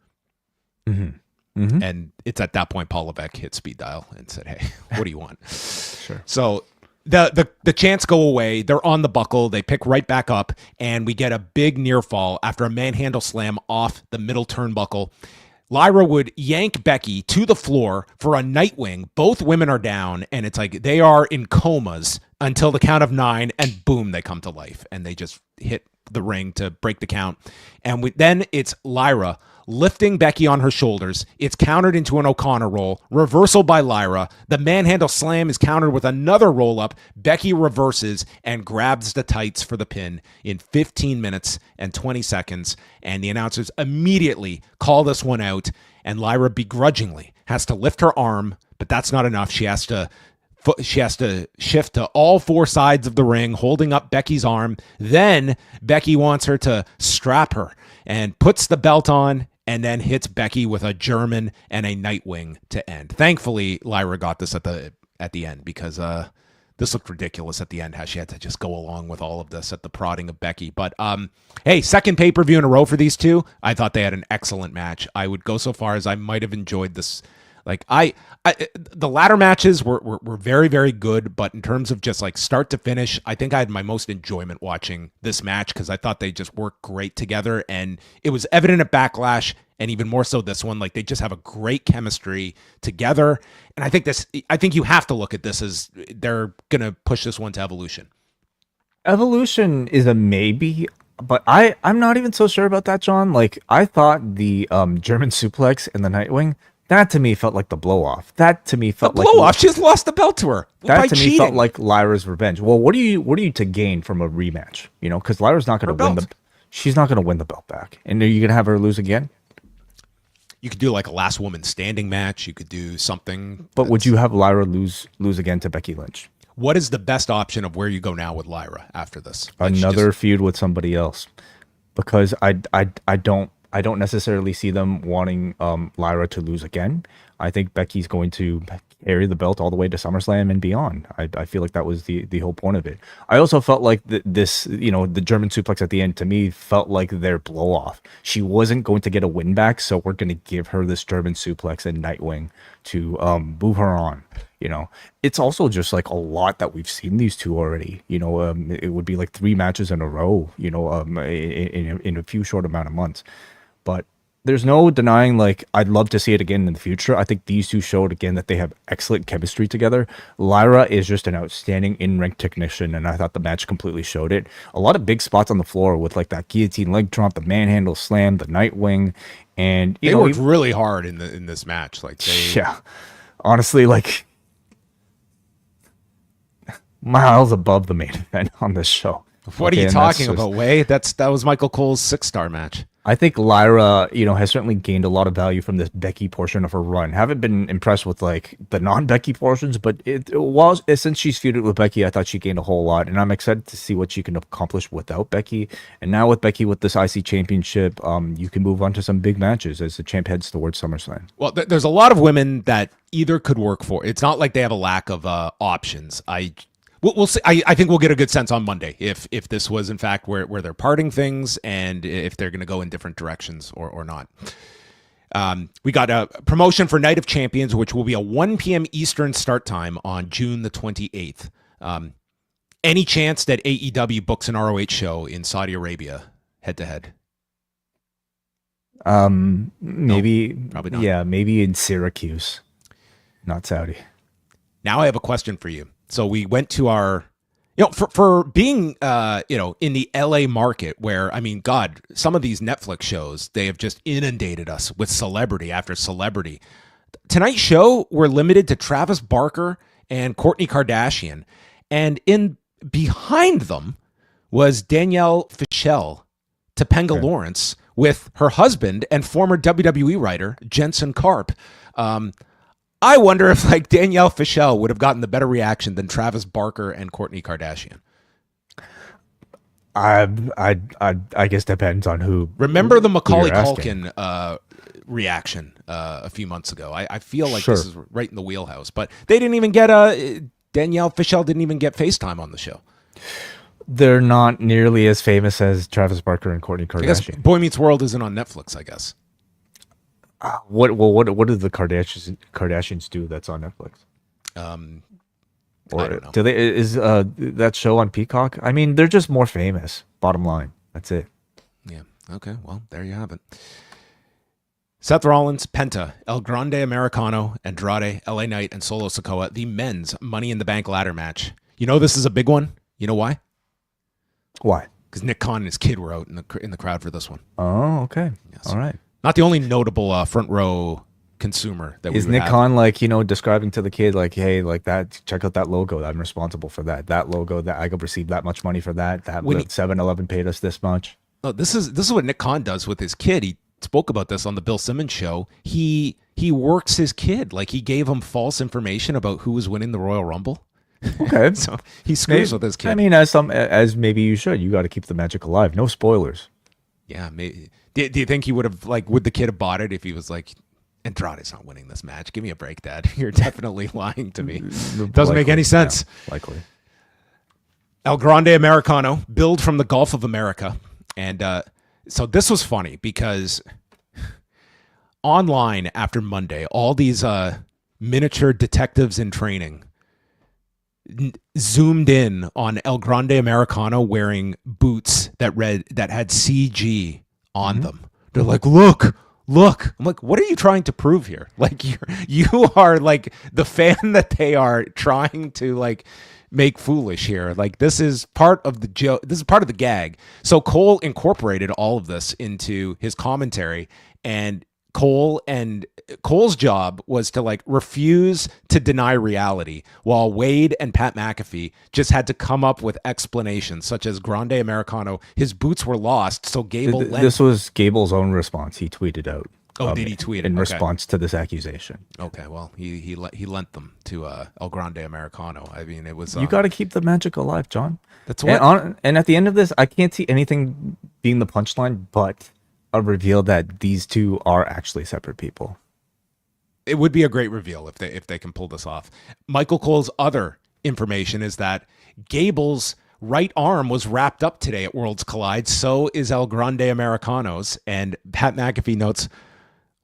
Mm-hmm. Mm-hmm. And it's at that point Paul Levesque hit speed dial and said, "Hey, what do you want?" Sure. So the chants go away. They're on the buckle. They pick right back up, and we get a big near fall after a manhandle slam off the middle turnbuckle. Lyra would yank Becky to the floor for a Nightwing. Both women are down, and it's like they are in comas until the count of 9, and boom, they come to life, and they just hit the ring to break the count. And then it's Lyra lifting Becky on her shoulders. It's countered into an O'Connor roll. Reversal by Lyra. The manhandle slam is countered with another roll-up. Becky reverses and grabs the tights for the pin in 15 minutes and 20 seconds. And the announcers immediately call this one out. And Lyra begrudgingly has to lift her arm, but that's not enough. She has to shift to all 4 sides of the ring, holding up Becky's arm. Then Becky wants her to strap her and puts the belt on, and then hits Becky with a German and a Nightwing to end. Thankfully, Lyra got this at the end, because this looked ridiculous at the end, how she had to just go along with all of this at the prodding of Becky. But hey, second pay-per-view in a row for these two. I thought they had an excellent match. I would go so far as I might have enjoyed this. Like the latter matches were very, very good, but in terms of just like start to finish, I think I had my most enjoyment watching this match, because I thought they just worked great together, and it was evident at Backlash, and even more so this one. Like they just have a great chemistry together, and I think you have to look at this as they're gonna push this one to Evolution. Evolution is a maybe, but I'm not even so sure about that, John. Like I thought the German suplex and the Nightwing, that to me felt like the blow off. That to me felt like blow off. She just lost the belt to her. That to me felt like Lyra's revenge. Well, what are you to gain from a rematch? Because Lyra's not going to win she's not going to win the belt back. And are you going to have her lose again? You could do like a last woman standing match. You could do something. But would you have Lyra lose again to Becky Lynch? What is the best option of where you go now with Lyra after this? Another feud with somebody else, because I don't necessarily see them wanting Lyra to lose again. I think Becky's going to carry the belt all the way to SummerSlam and beyond. I feel like that was the whole point of it. I also felt like the German suplex at the end, to me, felt like their blow off. She wasn't going to get a win back, so we're going to give her this German suplex and Nightwing to move her on. It's also just like a lot that we've seen these two already. It would be like 3 matches in a row, in a few short amount of months. But there's no denying, like, I'd love to see it again in the future. I think these two showed again that they have excellent chemistry together. Lyra is just an outstanding in-ring technician, and I thought the match completely showed it. A lot of big spots on the floor with like that guillotine leg drop, the manhandle slam, the Nightwing, and they worked really hard in this match. Like, yeah, honestly, like miles above the main event on this show. What are you talking about, Wai? That was Michael Cole's 6-star match. I think Lyra, has certainly gained a lot of value from this Becky portion of her run. Haven't been impressed with like the non-Becky portions, but it was since she's feuded with Becky, I thought she gained a whole lot, and I'm excited to see what she can accomplish without Becky. And now with Becky with this IC championship, you can move on to some big matches as the champ heads towards SummerSlam. Well, there's a lot of women that either could work for. It's not like they have a lack of options. We'll see. I think we'll get a good sense on Monday if this was in fact where they're parting things and if they're going to go in different directions or not. We got a promotion for Night of Champions, which will be a 1 p.m. Eastern start time on June the 28th. Any chance that AEW books an ROH show in Saudi Arabia head to head? Maybe, no, probably not. Yeah, maybe in Syracuse, not Saudi. Now I have a question for you. So we went to our, for being, in the LA market where, I mean, God, some of these Netflix shows, they have just inundated us with celebrity after celebrity. Tonight's show, we're limited to Travis Barker and Kourtney Kardashian. And behind them was Danielle Fishel, Topanga Lawrence, with her husband and former WWE writer, Jensen Karp. I wonder if like Danielle Fishel would have gotten the better reaction than Travis Barker and Kourtney Kardashian. I guess depends on who. Remember the Macaulay Culkin reaction a few months ago? I feel like this is right in the wheelhouse, but they didn't even get Danielle Fishel didn't even get FaceTime on the show. They're not nearly as famous as Travis Barker and Kourtney Kardashian. I guess Boy Meets World isn't on Netflix, I guess. What do the Kardashians do that's on Netflix? I don't know. Do they is that show on Peacock? I mean, they're just more famous. Bottom line, that's it. Yeah. Okay. Well, there you have it. Seth Rollins, Penta, El Grande Americano, Andrade, LA Knight, and Solo Sikoa, the men's Money in the Bank ladder match. You know this is a big one. You know why? Why? Because Nick Khan and his kid were out in the crowd for this one. Oh, okay. Yes. All right. Not the only notable front row consumer that is Nick Khan describing to the kid like, hey, like that, check out that logo. I'm responsible for that. That logo that I could receive that much money for that. That 7-Eleven paid us this much. Oh, this is what Nick Khan does with his kid. He spoke about this on the Bill Simmons show. He works his kid. Like he gave him false information about who was winning the Royal Rumble. Okay. So he screws with his kid. I mean, as maybe you should. You got to keep the magic alive. No spoilers. Yeah, maybe. Do you think he would have would the kid have bought it if he was like, Andrade's not winning this match? Give me a break, Dad. You're definitely lying to me. Doesn't make any sense. Yeah, likely. El Grande Americano, billed from the Gulf of America. And so this was funny because online after Monday, all these miniature detectives in training zoomed in on El Grande Americano wearing boots that had CG on them. They're like, look. I'm like, what are you trying to prove here? Like you are like the fan that they are trying to like make foolish here. Like this is part of the joke. This is part of the gag. So Cole incorporated all of this into his commentary, and Cole's job was to like refuse to deny reality, while Wade and Pat McAfee just had to come up with explanations such as Grande Americano, his boots were lost, so Gable lent. This was Gable's own response. He tweeted out. Oh, did he tweet it? In response to this accusation? Okay, well, he lent them to El Grande Americano. I mean, it was. You got to keep the magic alive, John. That's what. And at the end of this, I can't see anything being the punchline, but a reveal that these two are actually separate people. It would be a great reveal if they can pull this off. Michael Cole's other information is that Gable's right arm was wrapped up today at Worlds Collide. So is El Grande Americano's. And Pat McAfee notes,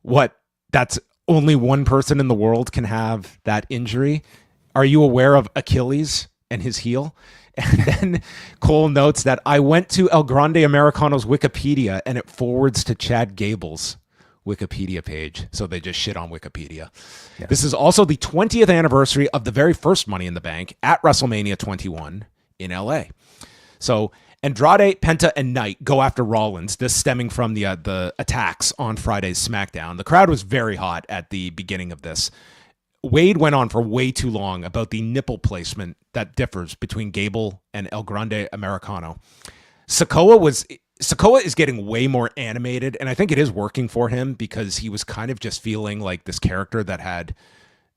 what? That's only one person in the world can have that injury. Are you aware of Achilles and his heel? And then Cole notes that I went to El Grande Americano's Wikipedia and it forwards to Chad Gable's Wikipedia page, so they just shit on Wikipedia. Yeah. This is also the 20th anniversary of the very first Money in the Bank at WrestleMania 21 in LA. So Andrade, Penta, and Knight go after Rollins, this stemming from the attacks on Friday's SmackDown. The crowd was very hot at the beginning of this. Wade went on for way too long about the nipple placement that differs between Gable and El Grande Americano. Sikoa is getting way more animated, and I think it is working for him because he was kind of just feeling like this character that had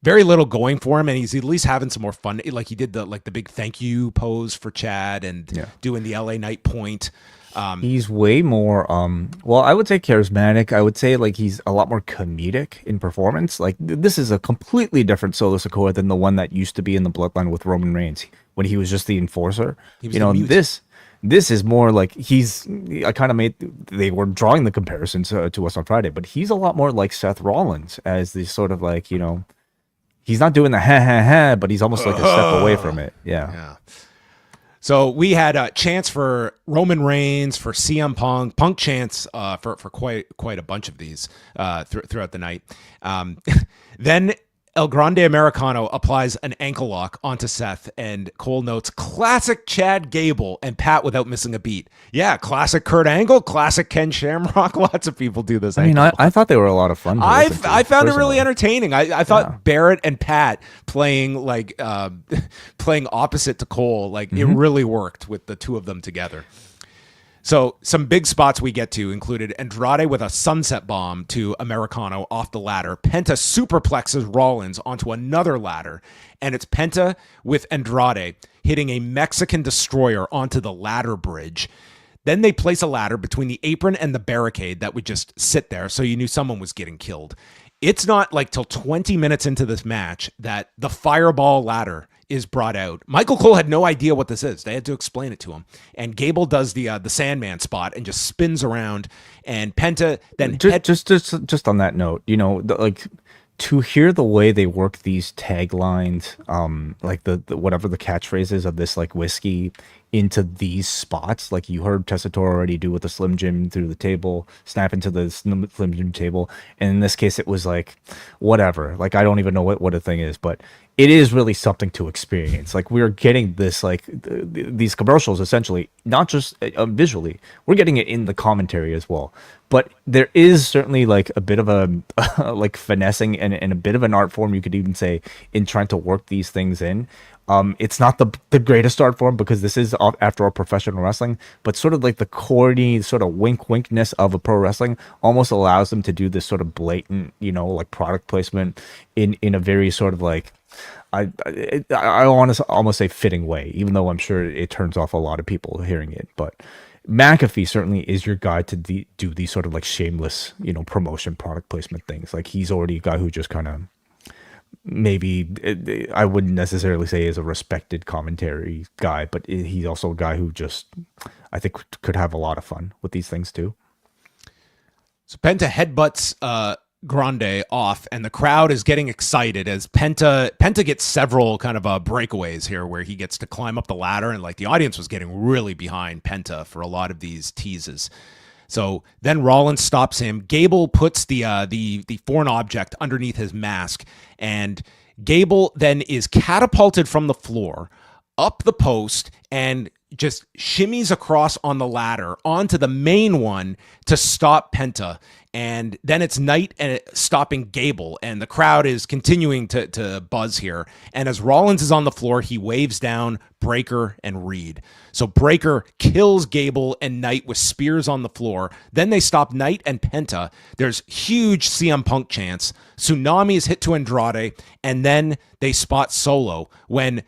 very little going for him, and he's at least having some more fun. Like he did the big thank you pose for Chad and doing the LA Knight point. He's way more, well, I would say charismatic. I would say like he's a lot more comedic in performance. Like this is a completely different Solo Sikoa than the one that used to be in the Bloodline with Roman Reigns when he was just the enforcer. This is more like they were drawing the comparisons to us on Friday, but he's a lot more like Seth Rollins as the sort of like, he's not doing the ha ha ha, but he's almost like a step away from it. Yeah. So we had chants for Roman Reigns, for CM Punk chants for quite a bunch of these throughout the night. Then El Grande Americano applies an ankle lock onto Seth, and Cole notes, classic Chad Gable and Pat without missing a beat. Yeah, classic Kurt Angle, classic Ken Shamrock. Lots of people do this. I thought they were a lot of fun. I found it really entertaining. I thought Barrett and Pat playing playing opposite to Cole, it really worked with the two of them together. So some big spots we get to included Andrade with a sunset bomb to Americano off the ladder. Penta superplexes Rollins onto another ladder. And it's Penta with Andrade hitting a Mexican destroyer onto the ladder bridge. Then they place a ladder between the apron and the barricade that would just sit there, so you knew someone was getting killed. It's not till 20 minutes into this match that the fireball ladder is brought out. Michael Cole had no idea what this is. They had to explain it to him. And Gable does the Sandman spot and just spins around. And Penta then just on that note, to hear the way they work these taglines, the whatever the catchphrase is of this whiskey into these spots, like you heard Tessitore already do with the Slim Jim through the table, snap into the Slim Jim table, and in this case it was whatever. I don't even know what a thing is, but it is really something to experience. We're getting this these commercials essentially, not just visually, we're getting it in the commentary as well. But there is certainly a bit of a finessing and a bit of an art form, you could even say, in trying to work these things in. It's not the greatest art form because this is, after all, professional wrestling, but sort of the corny sort of winkness of a pro wrestling almost allows them to do this sort of blatant, product placement in a very sort of I want to almost say fitting way, even though I'm sure it turns off a lot of people hearing it. But McAfee certainly is your guy to do these sort of shameless, promotion product placement things. He's already a guy who just kind of, maybe I wouldn't necessarily say is a respected commentary guy, but he's also a guy who just, I think, could have a lot of fun with these things too. So Penta headbutts Grande off, and the crowd is getting excited as Penta gets several kind of breakaways here where he gets to climb up the ladder, and the audience was getting really behind Penta for a lot of these teases. So then Rollins stops him. Gable puts the foreign object underneath his mask, and Gable then is catapulted from the floor up the post and just shimmies across on the ladder onto the main one to stop Penta. And then it's Knight and stopping Gable, and the crowd is continuing to buzz here. And as Rollins is on the floor, he waves down Breaker and Reed. So Breaker kills Gable and Knight with spears on the floor. Then they stop Knight and Penta. There's huge CM Punk chants. Tsunami is hit to Andrade, and then they spot Solo when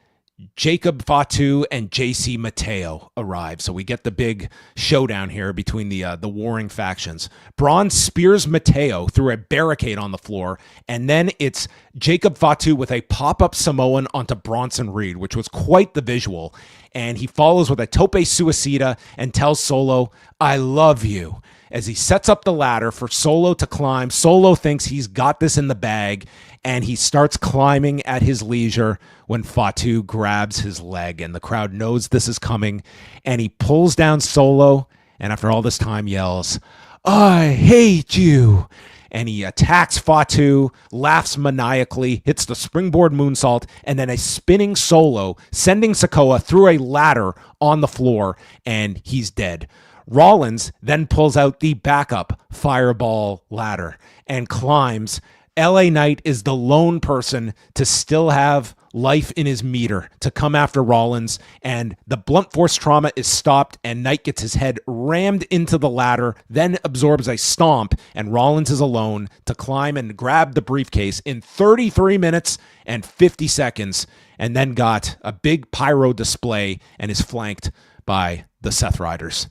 Jacob Fatu and JC Mateo arrive. So we get the big showdown here between the warring factions. Braun spears Mateo through a barricade on the floor, and then it's Jacob Fatu with a pop-up Samoan onto Bronson Reed, which was quite the visual. And he follows with a tope suicida and tells Solo, "I love you," as he sets up the ladder for Solo to climb. Solo thinks he's got this in the bag, and he starts climbing at his leisure when Fatu grabs his leg, and the crowd knows this is coming, and he pulls down Solo, and after all this time yells, "I hate you," and he attacks Fatu, laughs maniacally, hits the springboard moonsault, and then a spinning solo, sending Sikoa through a ladder on the floor, and he's dead. Rollins then pulls out the backup fireball ladder and climbs. LA Knight is the lone person to still have life in his meter to come after Rollins, and the blunt force trauma is stopped, and Knight gets his head rammed into the ladder, then absorbs a stomp, and Rollins is alone to climb and grab the briefcase in 33 minutes and 50 seconds, and then got a big pyro display and is flanked by the Seth Riders.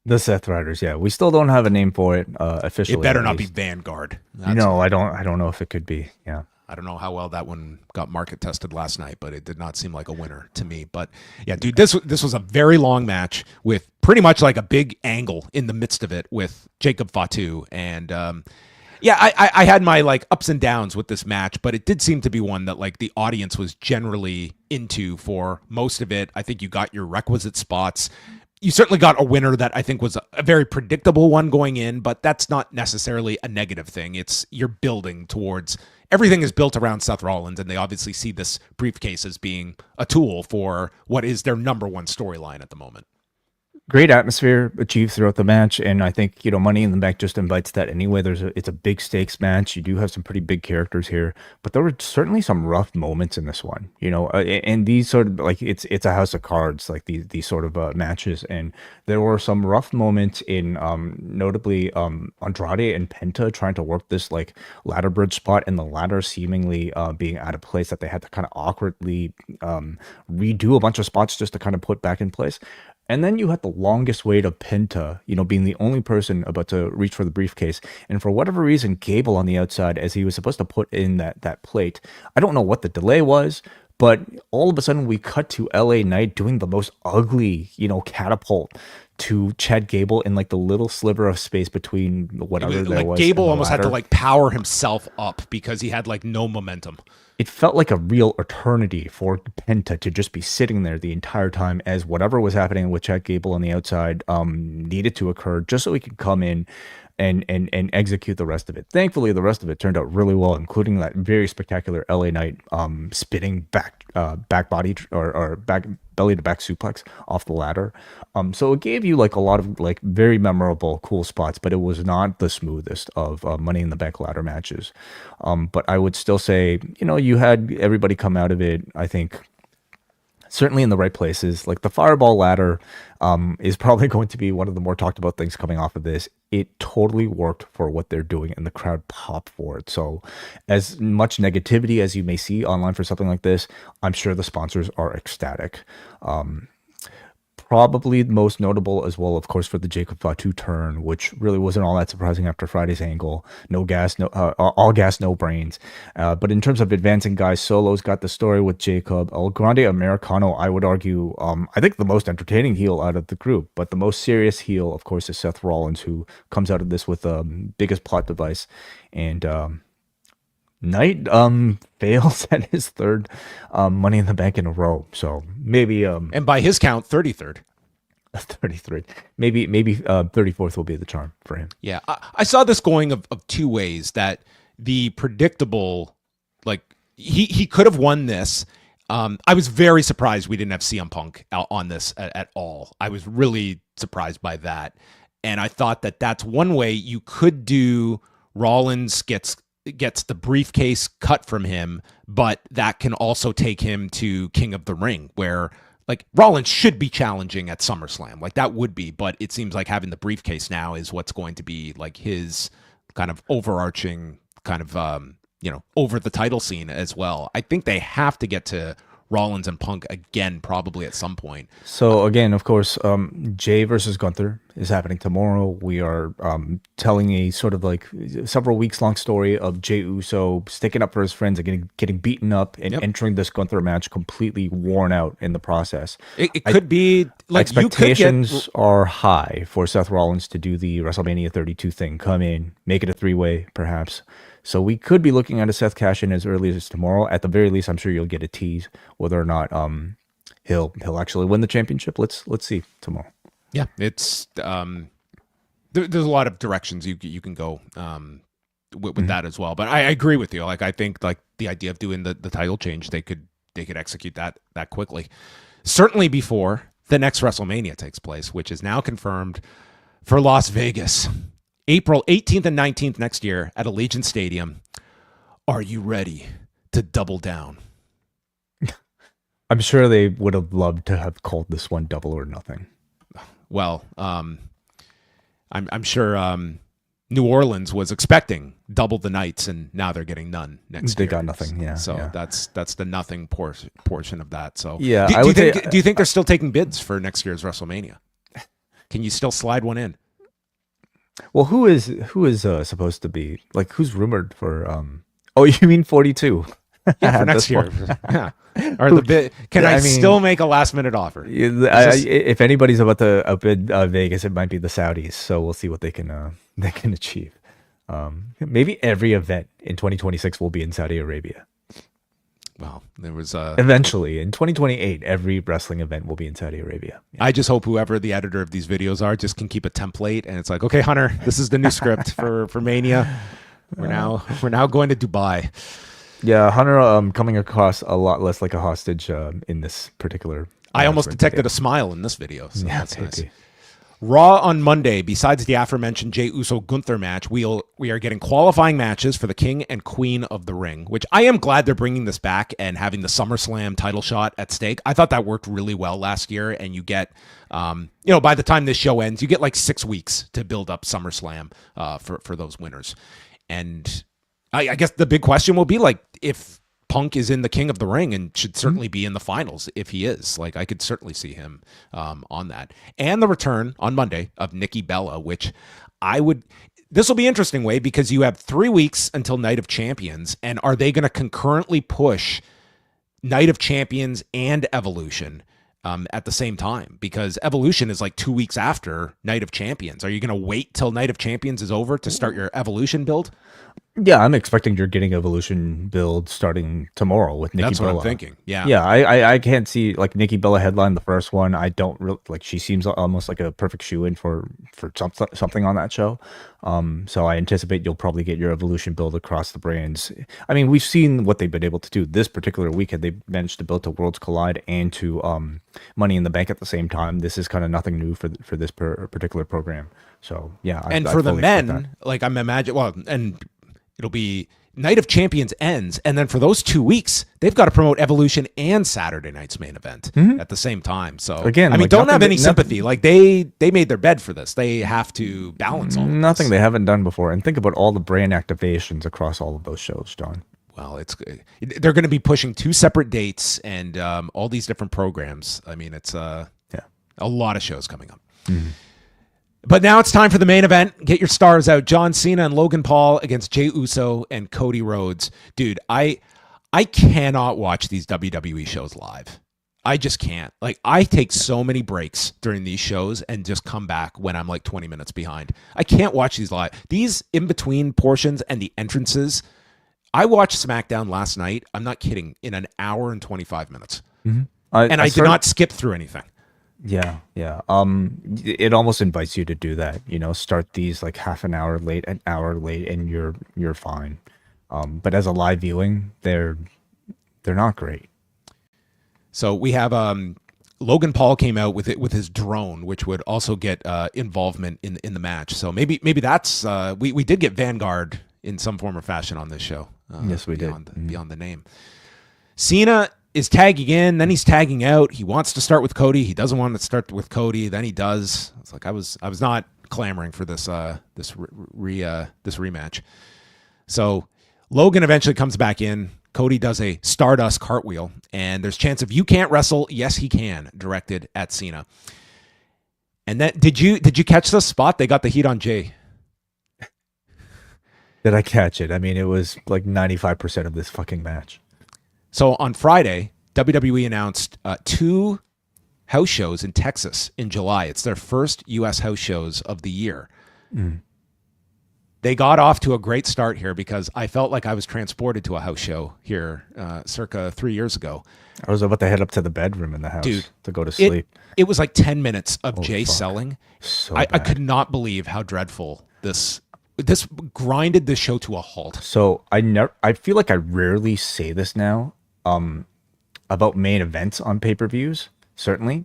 The Seth Riders, yeah. We still don't have a name for it officially. It better not be Vanguard. No, I don't know if it could be. Yeah. I don't know how well that one got market tested last night, but it did not seem like a winner to me. But yeah, dude, this was a very long match with pretty much like a big angle in the midst of it with Jacob Fatu. And yeah, I had my like ups and downs with this match, but it did seem to be one that like the audience was generally into for most of it. I think you got your requisite spots. You certainly got a winner that I think was a very predictable one going in, but that's not necessarily a negative thing. It's you're building towards everything is built around Seth Rollins, and they obviously see this briefcase as being a tool for what is their number one storyline at the moment. Great atmosphere achieved throughout the match, and I think Money in the Bank just invites that anyway. It's a big stakes match. You do have some pretty big characters here, but there were certainly some rough moments in this one. And these sort of like it's a house of cards, like these sort of matches, and there were some rough moments in notably Andrade and Penta trying to work this like ladder bridge spot, and the ladder seemingly being out of place, that they had to kind of awkwardly redo a bunch of spots just to kind of put back in place. And then you had the longest wait of Penta, being the only person about to reach for the briefcase. And for whatever reason, Gable on the outside, as he was supposed to put in that plate. I don't know what the delay was, but all of a sudden we cut to LA Knight doing the most ugly, catapult to Chad Gable in like the little sliver of space between whatever there was. Gable almost had to like power himself up because he had like no momentum. It felt like a real eternity for Penta to just be sitting there the entire time as whatever was happening with Chad Gable on the outside needed to occur just so he could come in and execute the rest of it. Thankfully, the rest of it turned out really well, including that very spectacular LA Knight spinning back body or back belly to back suplex off the ladder. So it gave you like a lot of like very memorable, cool spots, but it was not the smoothest of Money in the Bank ladder matches. But I would still say, you had everybody come out of it, I think, certainly in the right places. Like the fireball ladder is probably going to be one of the more talked about things coming off of this. It totally worked for what they're doing, and the crowd popped for it. So as much negativity as you may see online for something like this, I'm sure the sponsors are ecstatic. Probably most notable as well, of course, for the Jacob Fatu turn, which really wasn't all that surprising after Friday's angle. No gas, all gas, no brains. But in terms of advancing guys, Solo's got the story with Jacob. El Grande Americano, I would argue, I think the most entertaining heel out of the group. But the most serious heel, of course, is Seth Rollins, who comes out of this with the biggest plot device. And Knight fails at his third Money in the Bank in a row. So maybe and by his count, 33rd. 33rd. Maybe 34th will be the charm for him. Yeah. I saw this going of two ways, that the predictable, like he could have won this. I was very surprised we didn't have CM Punk out on this at all. I was really surprised by that. And I thought that that's one way you could do. Rollins gets the briefcase cut from him, but that can also take him to King of the Ring, where like Rollins should be challenging at SummerSlam. Like that would be, but it seems like having the briefcase now is what's going to be like his kind of overarching kind of, over the title scene as well. I think they have to get to Rollins and Punk again, probably at some point. So again, of course, Jay versus Gunther is happening tomorrow. We are telling a sort of like several weeks long story of Jey Uso sticking up for his friends and getting beaten up and entering this Gunther match completely worn out in the process. It could be like expectations are high for Seth Rollins to do the WrestleMania 32 thing, come in, make it a three-way perhaps. So we could be looking at a Seth cash-in as early as tomorrow. At the very least, I'm sure you'll get a tease whether or not he'll actually win the championship. Let's see tomorrow. Yeah, it's there's a lot of directions you can go with that as well. But I agree with you. Like, I think like the idea of doing the title change, they could execute that quickly. Certainly before the next WrestleMania takes place, which is now confirmed for Las Vegas, April 18th and 19th next year at Allegiant Stadium. Are you ready to double down? I'm sure they would have loved to have called this one Double or Nothing. Well, I'm sure New Orleans was expecting double the nights, and now they're getting none next year. They got nothing, yeah. So yeah. that's the nothing portion of that. So yeah, do you think they're still taking bids for next year's WrestleMania? Can you still slide one in? Well, who is supposed to be, like, who's rumored for? Oh, you mean 42? Yeah, for next year. Yeah. Or the bid? Can I still make a last minute offer? If anybody's about to outbid Vegas, it might be the Saudis. So we'll see what they can achieve. Maybe every event in 2026 will be in Saudi Arabia. Well, there was eventually in 2028, every wrestling event will be in Saudi Arabia. Yeah. I just hope whoever the editor of these videos are just can keep a template, and it's like, okay, Hunter, this is the new script for Mania. We're now going to Dubai. Yeah, Hunter coming across a lot less like a hostage in this particular. I almost detected a smile in this video, so that's nice. Raw on Monday, besides the aforementioned Jey Uso Gunther match, we are getting qualifying matches for the King and Queen of the Ring, which I am glad they're bringing this back and having the SummerSlam title shot at stake. I thought that worked really well last year, and you get, by the time this show ends, you get like 6 weeks to build up SummerSlam for those winners. And I guess the big question will be, like, if Punk is in the King of the Ring and should certainly be in the finals if he is. Like, I could certainly see him on that. And the return on Monday of Nikki Bella, which this will be interesting, Wade, because you have 3 weeks until Night of Champions, and are they going to concurrently push Night of Champions and Evolution at the same time? Because Evolution is like 2 weeks after Night of Champions. Are you going to wait till Night of Champions is over to start your Evolution build? Yeah, I'm expecting you're getting Evolution build starting tomorrow with Nikki Bella. That's what I'm thinking. Yeah. Yeah, I can't see, like, Nikki Bella headline the first one. I don't really, like, she seems almost like a perfect shoe-in for something on that show. So I anticipate you'll probably get your Evolution build across the brands. I mean, we've seen what they've been able to do this particular weekend. They managed to build to Worlds Collide and to Money in the Bank at the same time. This is kind of nothing new for this particular program. So yeah, and for the men, like, I'm imagining, well, and it'll be Night of Champions ends, and then for those 2 weeks, they've got to promote Evolution and Saturday night's main event at the same time. So again, I mean, don't have any sympathy. Like, they made their bed for this. They have to balance all of nothing this. They haven't done before. And think about all the brand activations across all of those shows, John. Well, they're going to be pushing 2 separate dates and all these different programs. I mean, it's a lot of shows coming up. Mm-hmm. But now it's time for the main event. Get your stars out. John Cena and Logan Paul against Jey Uso and Cody Rhodes. Dude, I cannot watch these WWE shows live. I just can't. Like, I take so many breaks during these shows and just come back when I'm like 20 minutes behind. I can't watch these live. These in-between portions and the entrances. I watched SmackDown last night. I'm not kidding. In an hour and 25 minutes. Mm-hmm. I did not skip through anything. Yeah. It almost invites you to do that. Start these like half an hour late, and you're fine. But as a live viewing, they're not great. So we have Logan Paul came out with his drone, which would also get involvement in the match. So maybe that's we did get Vanguard in some form or fashion on this show. Yes, we did. Beyond the name. Cena is tagging in, then he's tagging out. He wants to start with Cody. He doesn't want to start with Cody. Then he does. It's like I was not clamoring for this rematch. So Logan eventually comes back in. Cody does a Stardust cartwheel, and there's chance of "You can't wrestle." Yes, he can. Directed at Cena. And then did you catch the spot? They got the heat on Jey. Did I catch it? I mean, it was like 95% of this fucking match. So on Friday, WWE announced 2 house shows in Texas in July. It's their first U.S. house shows of the year. Mm. They got off to a great start here because I felt like I was transported to a house show here circa 3 years ago. I was about to head up to the bedroom in the house to go to sleep. It was like 10 minutes of Jey selling. So I could not believe how dreadful this this grinded the show to a halt. So I feel like I rarely say this now about main events on pay-per-views, certainly.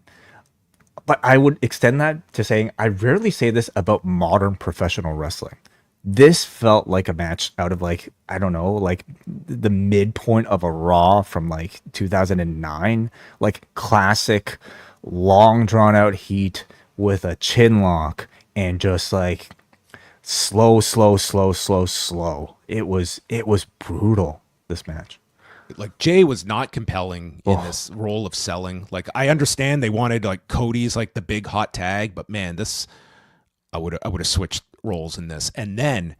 But I would extend that to saying I rarely say this about modern professional wrestling. This felt like a match out of like, I don't know, like the midpoint of a Raw from like 2009, like classic long drawn out heat with a chin lock and just like slow. It was brutal, this match. Like Jey was not compelling in this role of selling. Like I understand they wanted like Cody's like the big hot tag, but man, this I would have switched roles in this. And then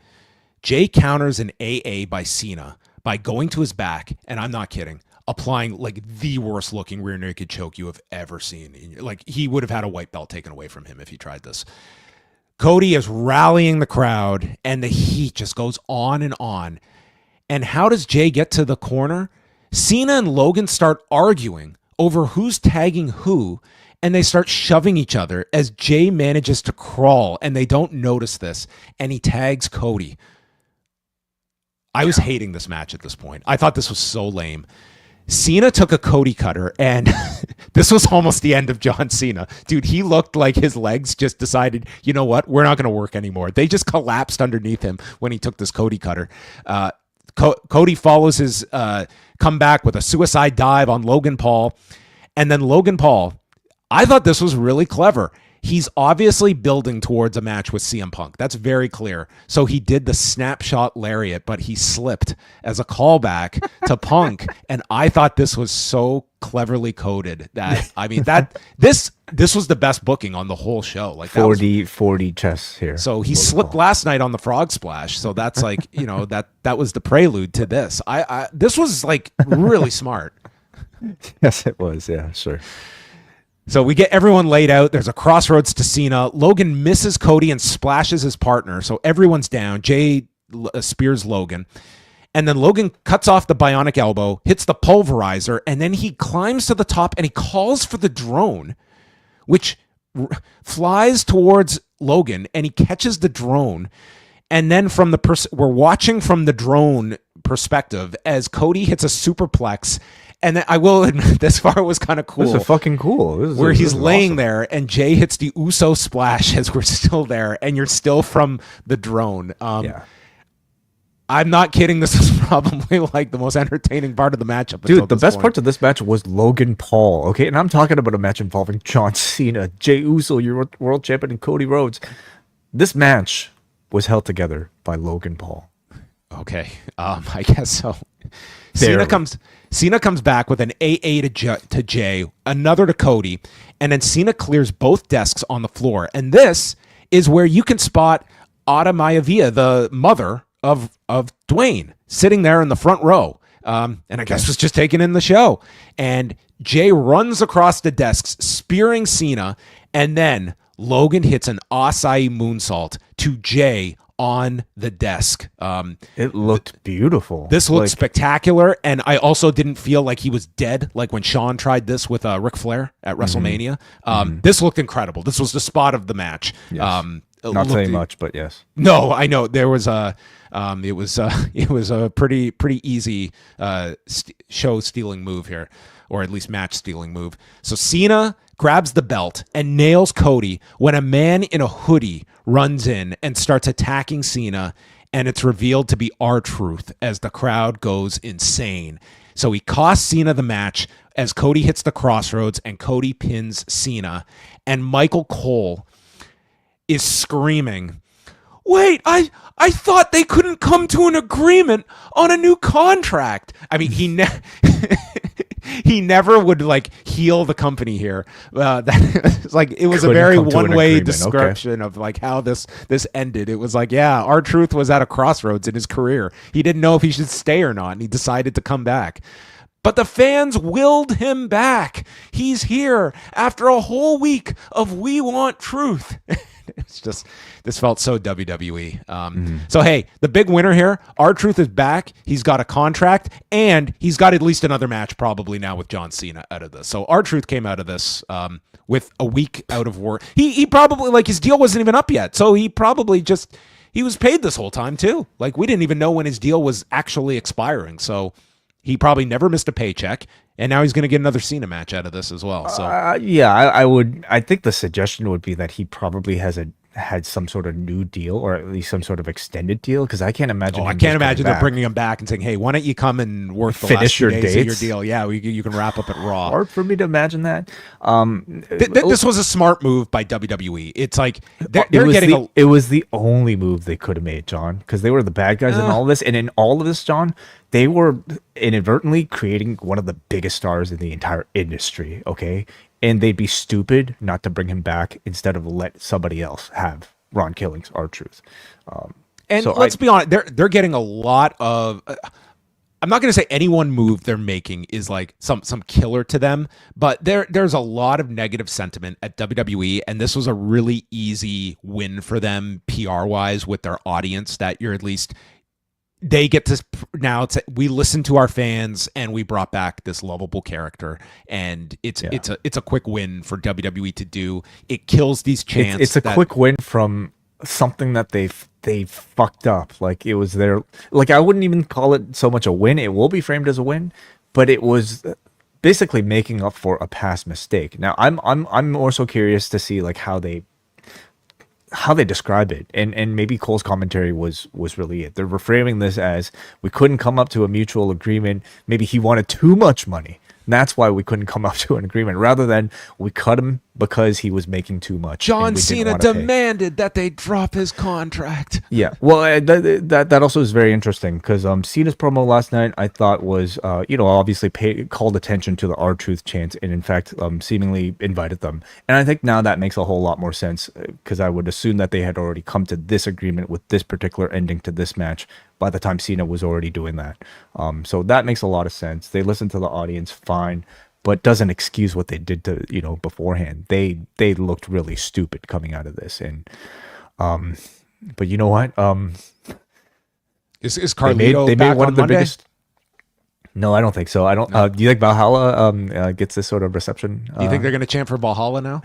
Jey counters an AA by Cena by going to his back, and I'm not kidding, applying like the worst looking rear naked choke you have ever seen. Like he would have had a white belt taken away from him if he tried this. Cody is rallying the crowd, and the heat just goes on and on. And how does Jey get to the corner? Cena and Logan start arguing over who's tagging who, and they start shoving each other as Jey manages to crawl, and they don't notice this, and he tags Cody. I was hating this match at this point. I thought this was so lame. Cena took a Cody cutter, and this was almost the end of John Cena. Dude, he looked like his legs just decided, you know what, we're not going to work anymore. They just collapsed underneath him when he took this Cody cutter. Cody follows his comeback with a suicide dive on Logan Paul. And then Logan Paul, I thought this was really clever. He's obviously building towards a match with CM Punk. That's very clear. So he did the snapshot lariat, but he slipped as a callback to Punk. And I thought this was so cleverly coded that, I mean, this was the best booking on the whole show. Like 4D chess here. So he slipped last night on the frog splash. So that's like, you know, that was the prelude to this. This was like really smart. Yes, it was. Yeah, sure. So we get everyone laid out. There's a crossroads to Cena. Logan misses Cody and splashes his partner. So everyone's down. Jey spears Logan. And then Logan cuts off the bionic elbow, hits the pulverizer, and then he climbs to the top and he calls for the drone, which flies towards Logan, and he catches the drone. And then from we're watching from the drone perspective as Cody hits a superplex. And then I will admit, this part was kind of cool. This is fucking cool. Where he's laying there and Jey hits the Uso splash as we're still there, and you're still from the drone. Yeah. I'm not kidding. This is probably like the most entertaining part of the matchup. Dude, the best part of this match was Logan Paul. Okay, and I'm talking about a match involving John Cena, Jey Uso, your world champion, and Cody Rhodes. This match was held together by Logan Paul. Okay, I guess so. Cena comes back with an AA to Jey, another to Cody, and then Cena clears both desks on the floor. And this is where you can spot Ada Maivia, the mother of Dwayne, sitting there in the front row. And I guess was just taking in the show. And Jey runs across the desks, spearing Cena, and then Logan hits an Asai moonsault to Jey on the desk. It looked beautiful. This looked spectacular, and I also didn't feel like he was dead, like when Shawn tried this with Ric Flair at WrestleMania. This looked incredible. This was the spot of the match. Yes. Not saying much, but yes. No, I know there was a. It was a pretty easy show stealing move here, or at least match stealing move. So Cena grabs the belt and nails Cody when a man in a hoodie runs in and starts attacking Cena, and it's revealed to be R-Truth as the crowd goes insane. So he costs Cena the match as Cody hits the crossroads and Cody pins Cena, and Michael Cole is screaming, "Wait, I thought they couldn't come to an agreement on a new contract." I mean, he never would like heal the company here. That like it was a very one-way description of like how this ended. It was like, yeah, R-Truth was at a crossroads in his career. He didn't know if he should stay or not, and he decided to come back. But the fans willed him back. He's here after a whole week of "We Want Truth." It's just, this felt so WWE. So, hey, the big winner here, R-Truth is back. He's got a contract, and he's got at least another match probably now with John Cena out of this. So R-Truth came out of this with a week out of work. He probably, like, his deal wasn't even up yet. So he probably just he was paid this whole time too. Like, we didn't even know when his deal was actually expiring. So he probably never missed a paycheck, and now he's going to get another Cena match out of this as well. So I think the suggestion would be that he probably had some sort of new deal, or at least some sort of extended deal, because I can't imagine. I can't imagine they're bringing him back and saying, "Hey, why don't you come and work the last few days of your deal? Yeah, you can wrap up at Raw." Hard for me to imagine that. This was a smart move by WWE. It's like it was the only move they could have made, John, because they were the bad guys in all of this, and in all of this, John, they were inadvertently creating one of the biggest stars in the entire industry. Okay. And they'd be stupid not to bring him back instead of let somebody else have Ron Killing's R-Truth. And so let's be honest, they're getting a lot of. I'm not going to say any one move they're making is like some killer to them, but there's a lot of negative sentiment at WWE, and this was a really easy win for them PR wise with their audience. That you're at least. They get to now. We listen to our fans, and we brought back this lovable character, and it's a quick win for WWE to do. It kills these chants. It's a quick win from something that they fucked up. Like, it was their, like, I wouldn't even call it so much a win. It will be framed as a win, but it was basically making up for a past mistake. Now I'm more so curious to see like how they describe it, and maybe Cole's commentary was really it. They're reframing this as we couldn't come up to a mutual agreement. Maybe he wanted too much money. That's why we couldn't come up to an agreement, rather than we cut him because he was making too much. John Cena demanded that they drop his contract. Yeah, well, that also is very interesting, because Cena's promo last night, I thought, was obviously called attention to the R-Truth chants, and in fact seemingly invited them. And I think now that makes a whole lot more sense, because I would assume that they had already come to this agreement with this particular ending to this match by the time Cena was already doing that. So that makes a lot of sense. They listened to the audience fine, but doesn't excuse what they did to, beforehand. They looked really stupid coming out of this. And but you know what? Is Carlito they made one of the Monday? Biggest. No, I don't think so. I don't. No. Do you think Valhalla gets this sort of reception? Do you think they're going to chant for Valhalla now?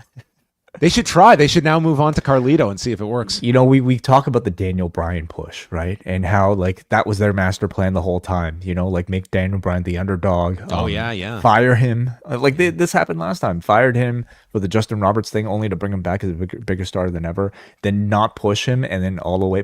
They should try. They should now move on to Carlito and see if it works. We talk about the Daniel Bryan push, right? And how like that was their master plan the whole time. Like make Daniel Bryan the underdog. Yeah. Fire him. Like this happened last time. Fired him for the Justin Roberts thing, only to bring him back as a bigger star than ever. Then not push him, and then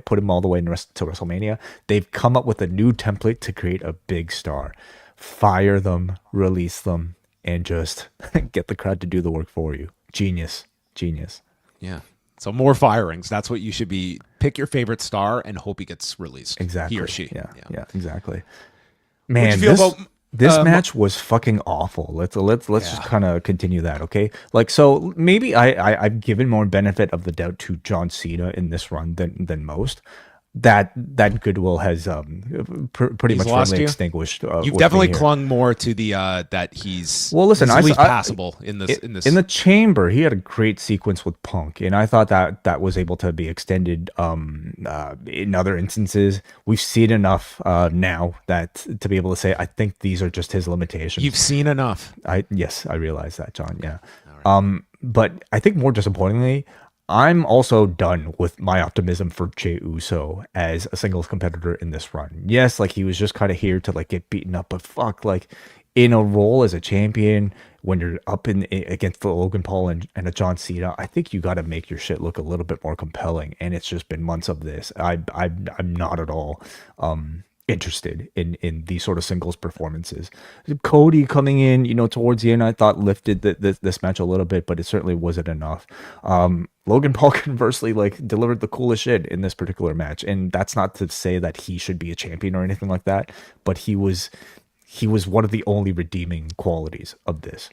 put him all the way to WrestleMania. They've come up with a new template to create a big star. Fire them, release them, and just get the crowd to do the work for you. Genius. Yeah. So more firings. That's what you should be. Pick your favorite star and hope he gets released. Exactly. He or she. Yeah, exactly. Man, this match was fucking awful. Let's just kind of continue that, okay? Like, so maybe I've given more benefit of the doubt to John Cena in this run than most. That goodwill has pretty much firmly extinguished. You've definitely clung more to the that he's passable in this. In the chamber, he had a great sequence with Punk, and I thought that was able to be extended in other instances. We've seen enough now that to be able to say I think these are just his limitations. You've seen enough. Yes, I realize that, John. Yeah, right. But I think more disappointingly, I'm also done with my optimism for Jey Uso as a singles competitor in this run. Yes, like he was just kind of here to like get beaten up, but fuck, like in a role as a champion when you're up against the Logan Paul and a John Cena, I think you got to make your shit look a little bit more compelling. And it's just been months of this. I'm not at all interested in these sort of singles performances. Cody coming in, towards the end, I thought lifted this match a little bit, but it certainly wasn't enough. Logan Paul conversely delivered the coolest shit in this particular match, and that's not to say that he should be a champion or anything like that, but he was one of the only redeeming qualities of this.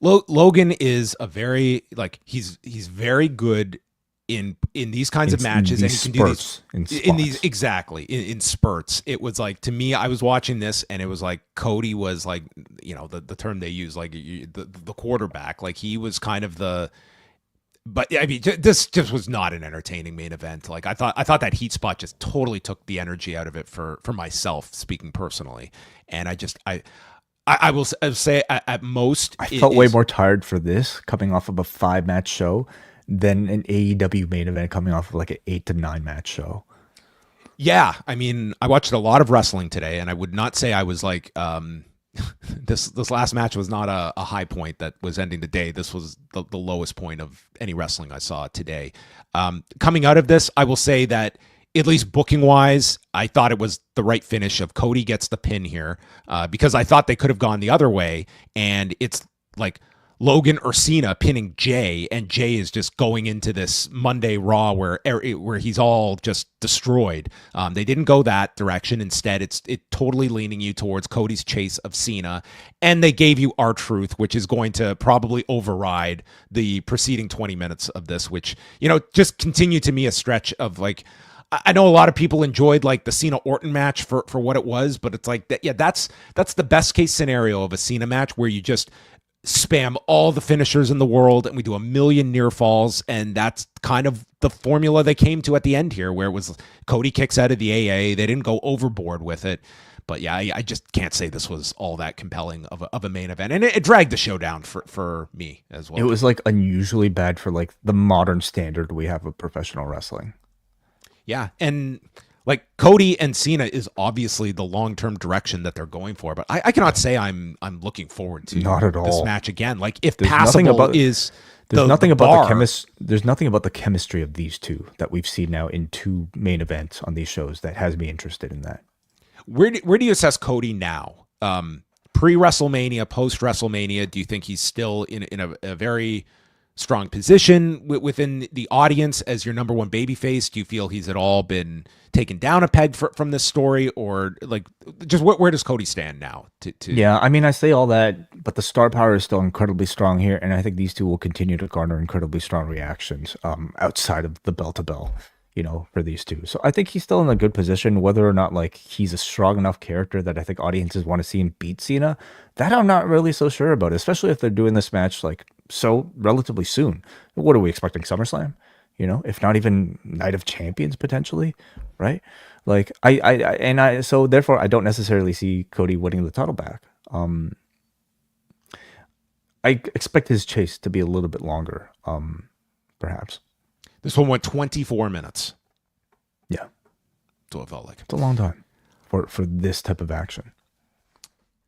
Logan is a very he's very good in these kinds of matches, and he can do these in spurts. It was like, to me, I was watching this and it was like Cody was like, the term they use, like the quarterback, like he was kind of but I mean, this just was not an entertaining main event. Like I thought that heat spot just totally took the energy out of it for myself, speaking personally. And I will say at most I felt way more tired for this coming off of a 5-match show than an AEW main event coming off of like an 8 to 9 match show. Yeah, I mean, I watched a lot of wrestling today, and I would not say I was like this last match was not a high point that was ending the day. This was the lowest point of any wrestling I saw today. Coming out of this, I will say that at least booking wise, I thought it was the right finish of Cody gets the pin here because I thought they could have gone the other way, and it's like Logan or Cena pinning Jey, and Jey is just going into this Monday Raw where he's all just destroyed. They didn't go that direction. Instead, it's totally leaning you towards Cody's chase of Cena, and they gave you R-Truth, which is going to probably override the preceding 20 minutes of this, which, you know, just continue to me a stretch of like, I know a lot of people enjoyed like the Cena Orton match for what it was, but it's like that. Yeah, that's the best case scenario of a Cena match where you just spam all the finishers in the world and we do a million near falls, and that's kind of the formula they came to at the end here, where it was Cody kicks out of the AA. They didn't go overboard with it, but yeah, I just can't say this was all that compelling of a main event, and it dragged the show down for me as well. It was like unusually bad for like the modern standard we have of professional wrestling. Yeah, and like Cody and Cena is obviously the long-term direction that they're going for, but I cannot say I'm looking forward to not at all this match again. Like if there's passable is there's the, nothing the about bar, there's nothing about the chemistry of these two that we've seen now in 2 main events on these shows that has me interested in that. Where do you assess Cody now? Pre-WrestleMania, post-WrestleMania, do you think he's still in a very strong position within the audience as your number one babyface? Do you feel he's at all been taken down a peg from this story, or like just where does Cody stand now? Yeah, I mean, I say all that, but the star power is still incredibly strong here, and I think these two will continue to garner incredibly strong reactions outside of the bell to bell, you know, for these two. So I think he's still in a good position. Whether or not like he's a strong enough character that I think audiences want to see him beat Cena, that I'm not really so sure about, especially if they're doing this match like so relatively soon. What are we expecting? SummerSlam? You know, if not even Night of Champions potentially, right? Like so therefore I don't necessarily see Cody winning the title back. I expect his chase to be a little bit longer, perhaps. This one went 24 minutes. Yeah. That's what it felt like. It's a long time for this type of action.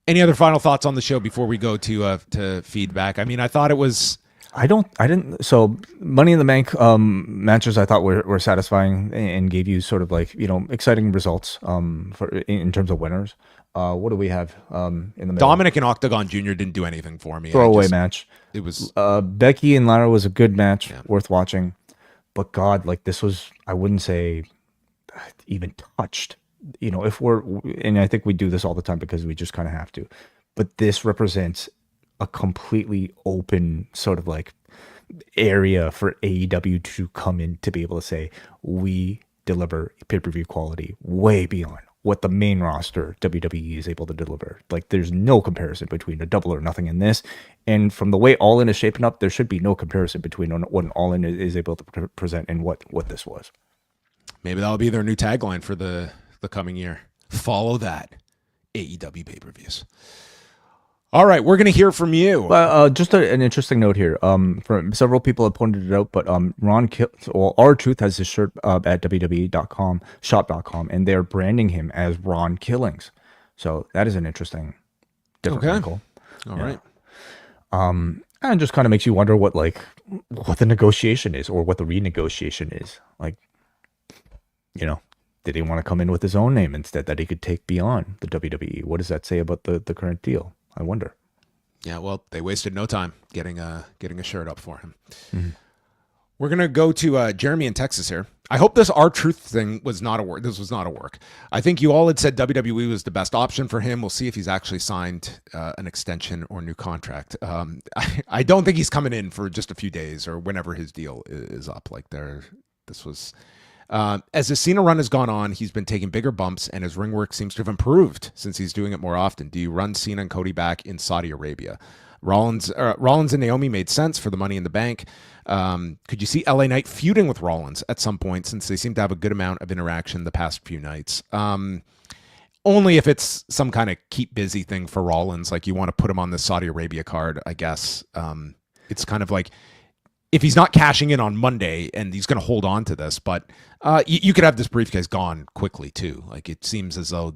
Any other final thoughts on the show before we go to feedback? I mean, I thought it was... I didn't. So Money in the Bank matches I thought were satisfying and gave you sort of like, you know, exciting results in terms of winners. What do we have in the middle? Dominik and Octagon Jr. didn't do anything for me. Throwaway match. It was Becky and Lyra was a good match, worth watching. But God, like this was, I wouldn't say even touched. You know, and I think we do this all the time because we just kind of have to. But this represents a completely open sort of like area for AEW to come in to be able to say, we deliver pay-per-view quality way beyond what the main roster WWE is able to deliver. Like there's no comparison between a Double or Nothing in this. And from the way All In is shaping up, there should be no comparison between what an All In is able to present and what this was. Maybe that'll be their new tagline for the coming year. Follow that. AEW pay-per-views. All right, we're going to hear from you. Just an interesting note here. For several people have pointed it out, but R-Truth has his shirt at WWE.com, shop.com, and they're branding him as Ron Killings. So that is an interesting, different wrinkle. All right. And it just kind of makes you wonder what the negotiation is or what the renegotiation is. Like, you know, did he want to come in with his own name instead that he could take beyond the WWE? What does that say about the current deal? I wonder. Yeah, well, they wasted no time getting a shirt up for him. Mm-hmm. We're gonna go to Jeremy in Texas here. I hope this R-Truth thing was not a work. This was not a work. I think you all had said WWE was the best option for him. We'll see if he's actually signed an extension or new contract. I don't think he's coming in for just a few days or whenever his deal is up. Like this was. As the Cena run has gone on, he's been taking bigger bumps, and his ring work seems to have improved since he's doing it more often. Do you run Cena and Cody back in Saudi Arabia? Rollins and Naomi made sense for the Money in the Bank. Could you see LA Knight feuding with Rollins at some point, since they seem to have a good amount of interaction the past few nights? Only if it's some kind of keep busy thing for Rollins, like you want to put him on the Saudi Arabia card, I guess. It's kind of like, if he's not cashing in on Monday and he's going to hold on to this, but you could have this briefcase gone quickly too. Like it seems as though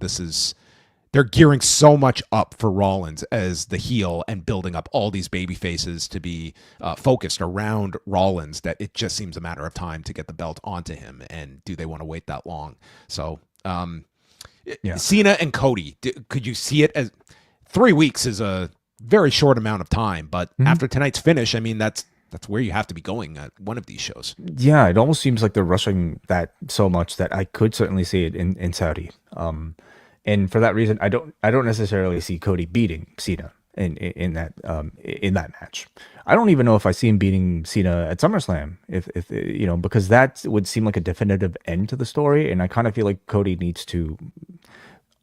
they're gearing so much up for Rollins as the heel and building up all these baby faces to be focused around Rollins that it just seems a matter of time to get the belt onto him. And do they want to wait that long? So Cena and Cody, could you see it as 3 weeks is a very short amount of time, but after tonight's finish, I mean, that's where you have to be going at one of these shows. Yeah, it almost seems like they're rushing that so much that I could certainly see it in Saudi. And for that reason, I don't necessarily see Cody beating Cena in that match. I don't even know if I see him beating Cena at SummerSlam, if because that would seem like a definitive end to the story, and I kind of feel like Cody needs to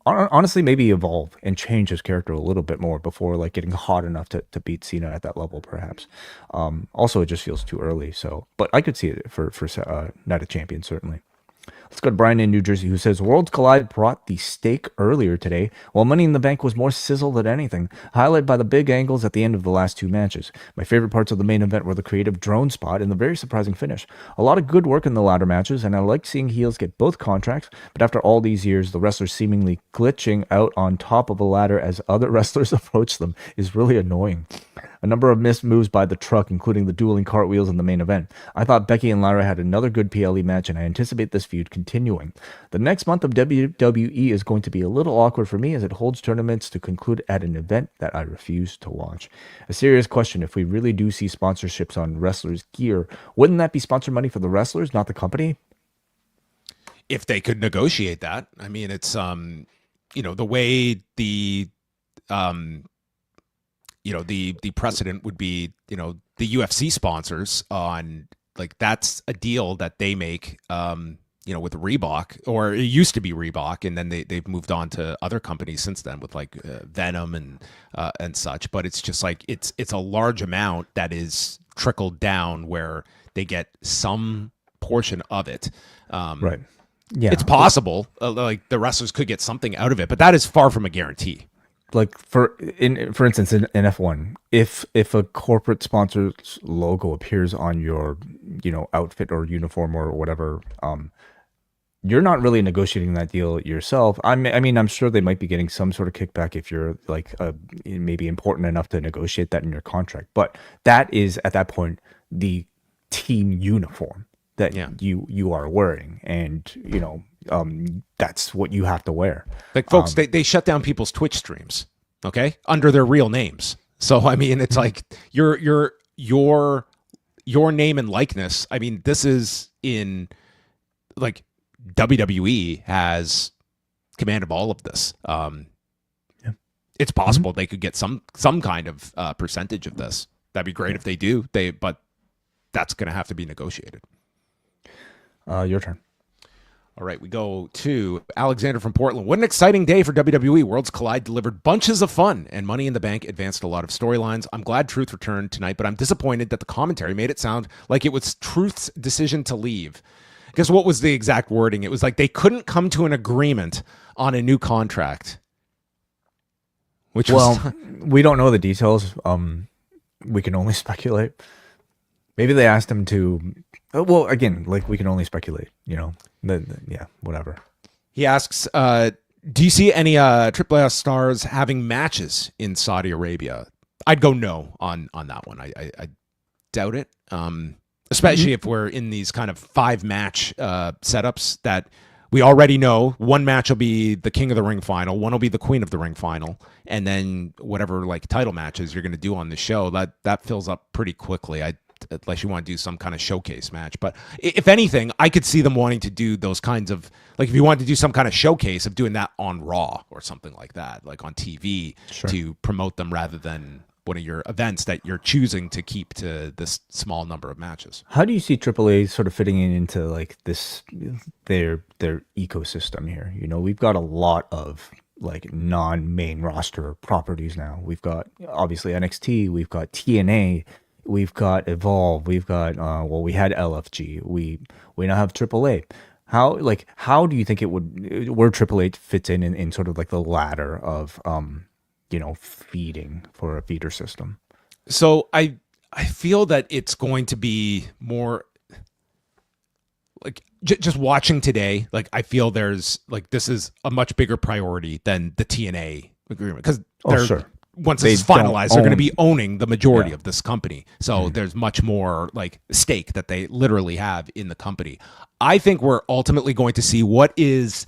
honestly maybe evolve and change his character a little bit more before like getting hot enough to beat Cena at that level, perhaps. Also, it just feels too early. So, but I could see it for Night of Champions certainly. Let's go to Brian in New Jersey, who says, Worlds Collide brought the steak earlier today, while Money in the Bank was more sizzle than anything, highlighted by the big angles at the end of the last two matches. My favorite parts of the main event were the creative drone spot and the very surprising finish. A lot of good work in the ladder matches, and I liked seeing heels get both contracts, but after all these years, the wrestlers seemingly glitching out on top of a ladder as other wrestlers approach them is really annoying. A number of missed moves by the truck, including the dueling cartwheels in the main event. I thought Becky and Lyra had another good PLE match, and I anticipate this feud continuing. The next month of WWE is going to be a little awkward for me as it holds tournaments to conclude at an event that I refuse to watch. A serious question, if we really do see sponsorships on wrestlers' gear, wouldn't that be sponsor money for the wrestlers, not the company? If they could negotiate that. I mean, it's, the way the precedent would be, the UFC sponsors on, like, that's a deal that they make, with Reebok, or it used to be Reebok, and then they've moved on to other companies since then with like Venom and such. But it's just like, it's a large amount that is trickled down where they get some portion of it. Right. Yeah. It's possible, like the wrestlers could get something out of it, but that is far from a guarantee. Like for instance in F1, if a corporate sponsor's logo appears on your outfit or uniform or whatever, you're not really negotiating that deal yourself. I mean, I'm sure they might be getting some sort of kickback if you're like maybe important enough to negotiate that in your contract. But that is at that point the team uniform that you are wearing, and that's what you have to wear. Like, folks, they shut down people's Twitch streams, okay, under their real names. So I mean, it's like your name and likeness. I mean, this is in like WWE has command of all of this. It's possible they could get some kind of percentage of this. That'd be great if they do. But that's going to have to be negotiated. Your turn. All right, we go to Alexander from Portland. What an exciting day for WWE. Worlds Collide delivered bunches of fun, and Money in the Bank advanced a lot of storylines. I'm glad Truth returned tonight, but I'm disappointed that the commentary made it sound like it was Truth's decision to leave. Because what was the exact wording? It was like they couldn't come to an agreement on a new contract. We don't know the details. We can only speculate. Maybe they asked him to. Well, again, like we can only speculate. Whatever. He asks, "Do you see any AAA stars having matches in Saudi Arabia?" I'd go no on that one. I doubt it. Especially if we're in these kind of 5-match setups that we already know. One match will be the King of the Ring final, one will be the Queen of the Ring final, and then whatever like title matches you're going to do on the show, that fills up pretty quickly. Unless you want to do some kind of showcase match. But if anything, I could see them wanting to do those kinds of, like if you wanted to do some kind of showcase of doing that on Raw or something like that, like on TV, to promote them rather than one of your events that you're choosing to keep to this small number of matches. How do you see AAA sort of fitting into like this, their ecosystem here? We've got a lot of like non-main roster properties now. We've got obviously NXT, we've got TNA, we've got Evolve, we've got we had LFG, we now have AAA. How do you think it would, where AAA fits in sort of like the ladder of feeding for a feeder system? So I I feel that it's going to be more like just watching today. Like I feel there's like this is a much bigger priority than the TNA agreement because once it's finalized, they're going to be owning the majority of this company. So there's much more like stake that they literally have in the company. I think we're ultimately going to see what is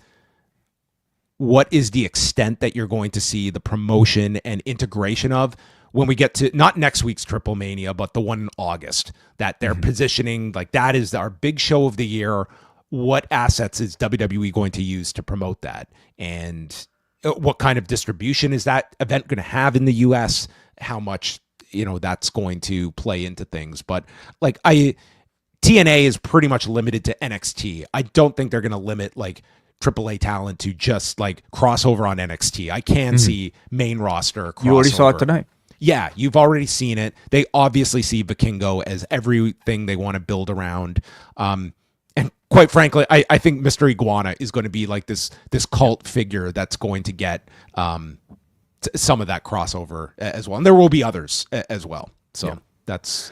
the extent that you're going to see the promotion and integration of when we get to not next week's Triple Mania, but the one in August that they're positioning like that is our big show of the year. What assets is WWE going to use to promote that? And what kind of distribution is that event going to have in the US? How much, that's going to play into things. But like TNA is pretty much limited to NXT. I don't think they're going to limit like AAA talent to just like crossover on NXT. I can see main roster crossover. You already saw it tonight. Yeah, you've already seen it. They obviously see Vikingo as everything they want to build around. And quite frankly, I think Mr. Iguana is going to be like this cult figure that's going to get some of that crossover as well. And there will be others as well. So that's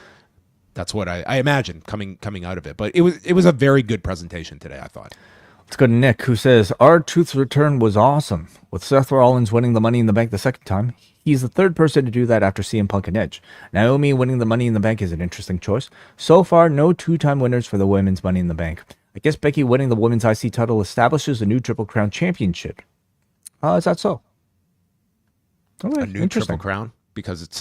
what I imagine coming out of it. But it was a very good presentation today, I thought. Let's go to Nick, who says, R-Truth's return was awesome. With Seth Rollins winning the Money in the Bank the second time, he's the third person to do that after CM Punk and Edge. Naomi winning the Money in the Bank is an interesting choice. So far, no two-time winners for the women's Money in the Bank. I guess Becky winning the women's IC title establishes a new Triple Crown championship. Is that so? Okay, a new Triple Crown? Because it's...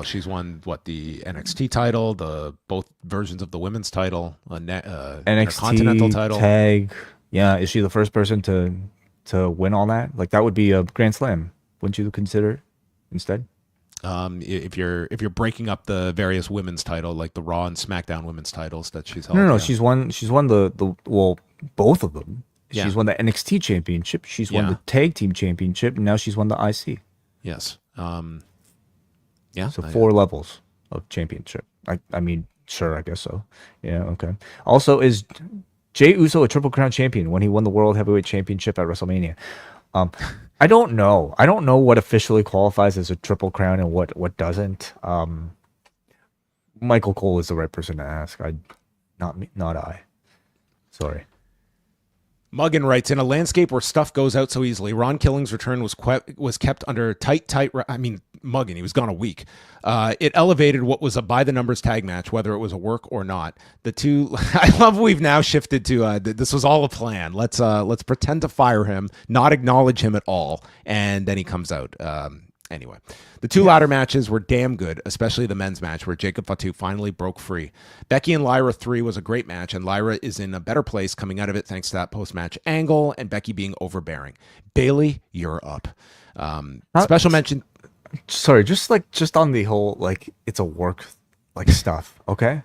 she's won the NXT title, the both versions of the women's title, NXT Continental title, tag. Yeah, is she the first person to win all that? Like that would be a Grand Slam, wouldn't you consider instead? If you're breaking up the various women's title, like the Raw and SmackDown women's titles that she's held. No, she's won the both of them. Yeah. She's won the NXT championship. She's won the tag team championship, and now she's won the IC. Yes. So 4 levels of championship. I mean, sure, I guess so. Yeah, okay. Also, is Jey Uso a Triple Crown champion when he won the World Heavyweight Championship at WrestleMania? I don't know. I don't know what officially qualifies as a Triple Crown and what doesn't. Michael Cole is the right person to ask. Not I. Sorry. Muggin writes, in a landscape where stuff goes out so easily, Ron Killing's return was kept under tight. Muggin, he was gone a week. It elevated what was a by-the-numbers tag match, whether it was a work or not. The two, I love we've now shifted to, this was all a plan. Let's pretend to fire him, not acknowledge him at all, and then he comes out. Anyway, the two ladder matches were damn good, especially the men's match where Jacob Fatu finally broke free. Becky and Lyra 3 was a great match, and Lyra is in a better place coming out of it thanks to that post-match angle and Becky being overbearing. Bayley, you're up. Special mention. Sorry, just on the whole, like, it's a work, like, stuff, okay?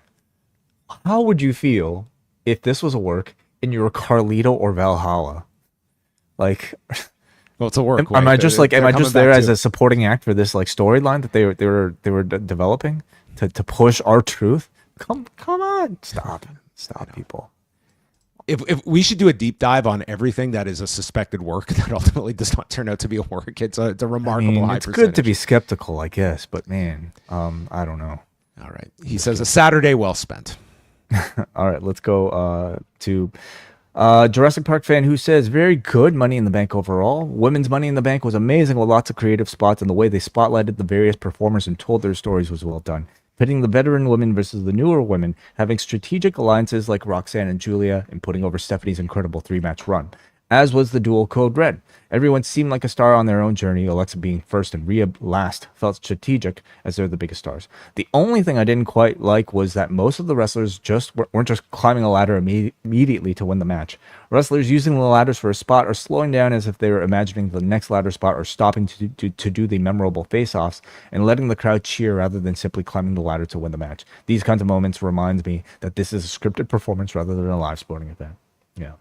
How would you feel if this was a work and you were Carlito or Valhalla? Like... Well, it's a work. Am I just there as a supporting act for this like storyline that they were developing to push R-Truth? Come on, stop, people. If we should do a deep dive on everything that is a suspected work that ultimately does not turn out to be a work, it's a remarkable high it's percentage. Good to be skeptical, I guess, but man, I don't know. All right, he says a Saturday well spent. All right, let's go to. Jurassic Park fan who says, very good Money in the Bank overall. Women's Money in the Bank was amazing with lots of creative spots, and the way they spotlighted the various performers and told their stories was well done. Pitting the veteran women versus the newer women, having strategic alliances like Roxanne and Julia, and putting over Stephanie's incredible 3-match run. As was the dual Code Red. Everyone seemed like a star on their own journey. Alexa being first and Rhea last felt strategic as they're the biggest stars. The only thing I didn't quite like was that most of the wrestlers weren't just climbing a ladder immediately to win the match. Wrestlers using the ladders for a spot or slowing down as if they were imagining the next ladder spot or stopping to do the memorable face-offs and letting the crowd cheer rather than simply climbing the ladder to win the match. These kinds of moments reminds me that this is a scripted performance rather than a live sporting event. Yeah.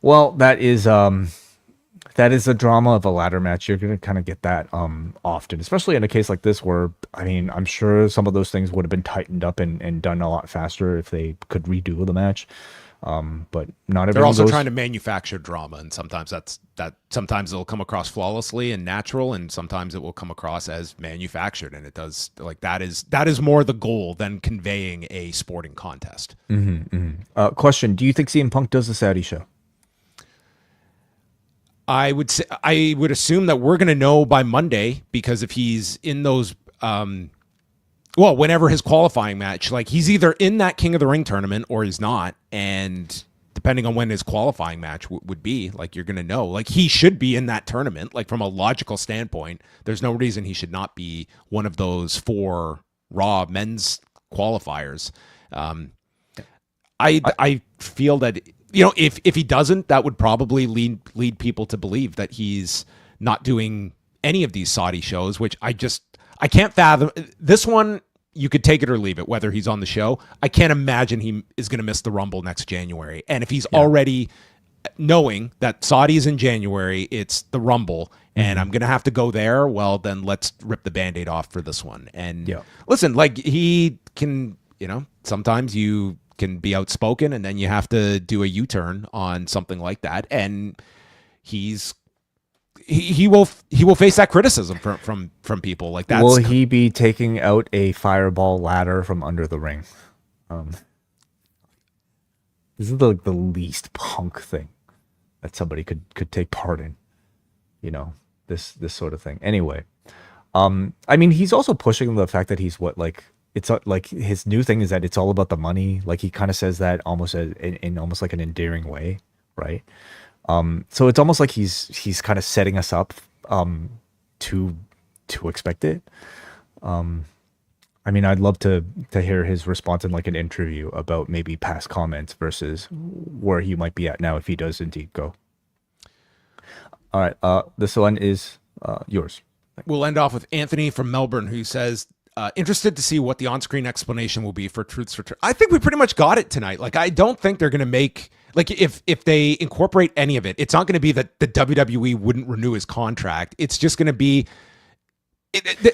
Well, that is the drama of a ladder match. You're going to kind of get that often, especially in a case like this where, I mean, I'm sure some of those things would have been tightened up and done a lot faster if they could redo the match. But not everyone They're also goes... trying to manufacture drama, and sometimes sometimes it'll come across flawlessly and natural, and sometimes it will come across as manufactured, and it does that is more the goal than conveying a sporting contest. Question: do you think CM Punk does the Saudi show? I would assume that we're going to know by Monday, because if he's in those, whenever his qualifying match, like he's either in that King of the Ring tournament or he's not, and depending on when his qualifying match would be, like you're going to know, like he should be in that tournament. Like from a logical standpoint, there's no reason he should not be one of those 4 Raw men's qualifiers. I feel that, if he doesn't, that would probably lead people to believe that he's not doing any of these Saudi shows, which I can't fathom. This one, you could take it or leave it, whether he's on the show. I can't imagine he is going to miss the Rumble next January. And if he's already knowing that Saudi is in January, it's the Rumble, and I'm going to have to go there, well, then let's rip the Band-Aid off for this one. And listen, like he can, sometimes you can be outspoken and then you have to do a U-turn on something like that, and he will face that criticism from people. Like that. Will he be taking out a fireball ladder from under the ring? This is the least Punk thing that somebody could take part in, this sort of thing. Anyway, I mean, he's also pushing the fact that he's it's like his new thing is that it's all about the money. Like he kind of says that almost in almost like an endearing way, right? So it's almost like he's kind of setting us up to expect it. I mean, I'd love to hear his response in like an interview about maybe past comments versus where he might be at now if he does indeed go. All right, this one is yours. We'll end off with Anthony from Melbourne, who says, interested to see what the on-screen explanation will be for Truth's return. I think we pretty much got it tonight. Like, I don't think they're going to make, like, if they incorporate any of it, it's not going to be that the WWE wouldn't renew his contract. It's just going to be,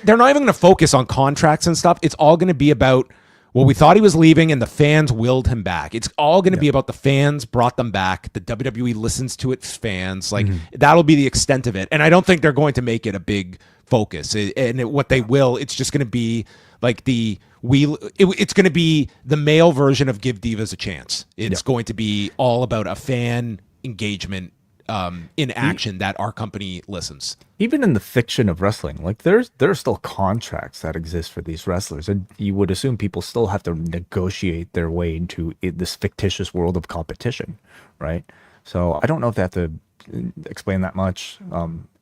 they're not even going to focus on contracts and stuff. It's all going to be about, well, we thought he was leaving and the fans willed him back. It's all going to be about the fans brought them back. The WWE listens to its fans. Like, that'll be the extent of it. And I don't think they're going to make it a big focus. What they will, it's just going to be like it's going to be the male version of Give Divas a Chance. It's going to be all about a fan engagement in action that our company listens. Even in the fiction of wrestling, like there are still contracts that exist for these wrestlers, and you would assume people still have to negotiate their way into this fictitious world of competition, right? So I don't know if they have to explain that much.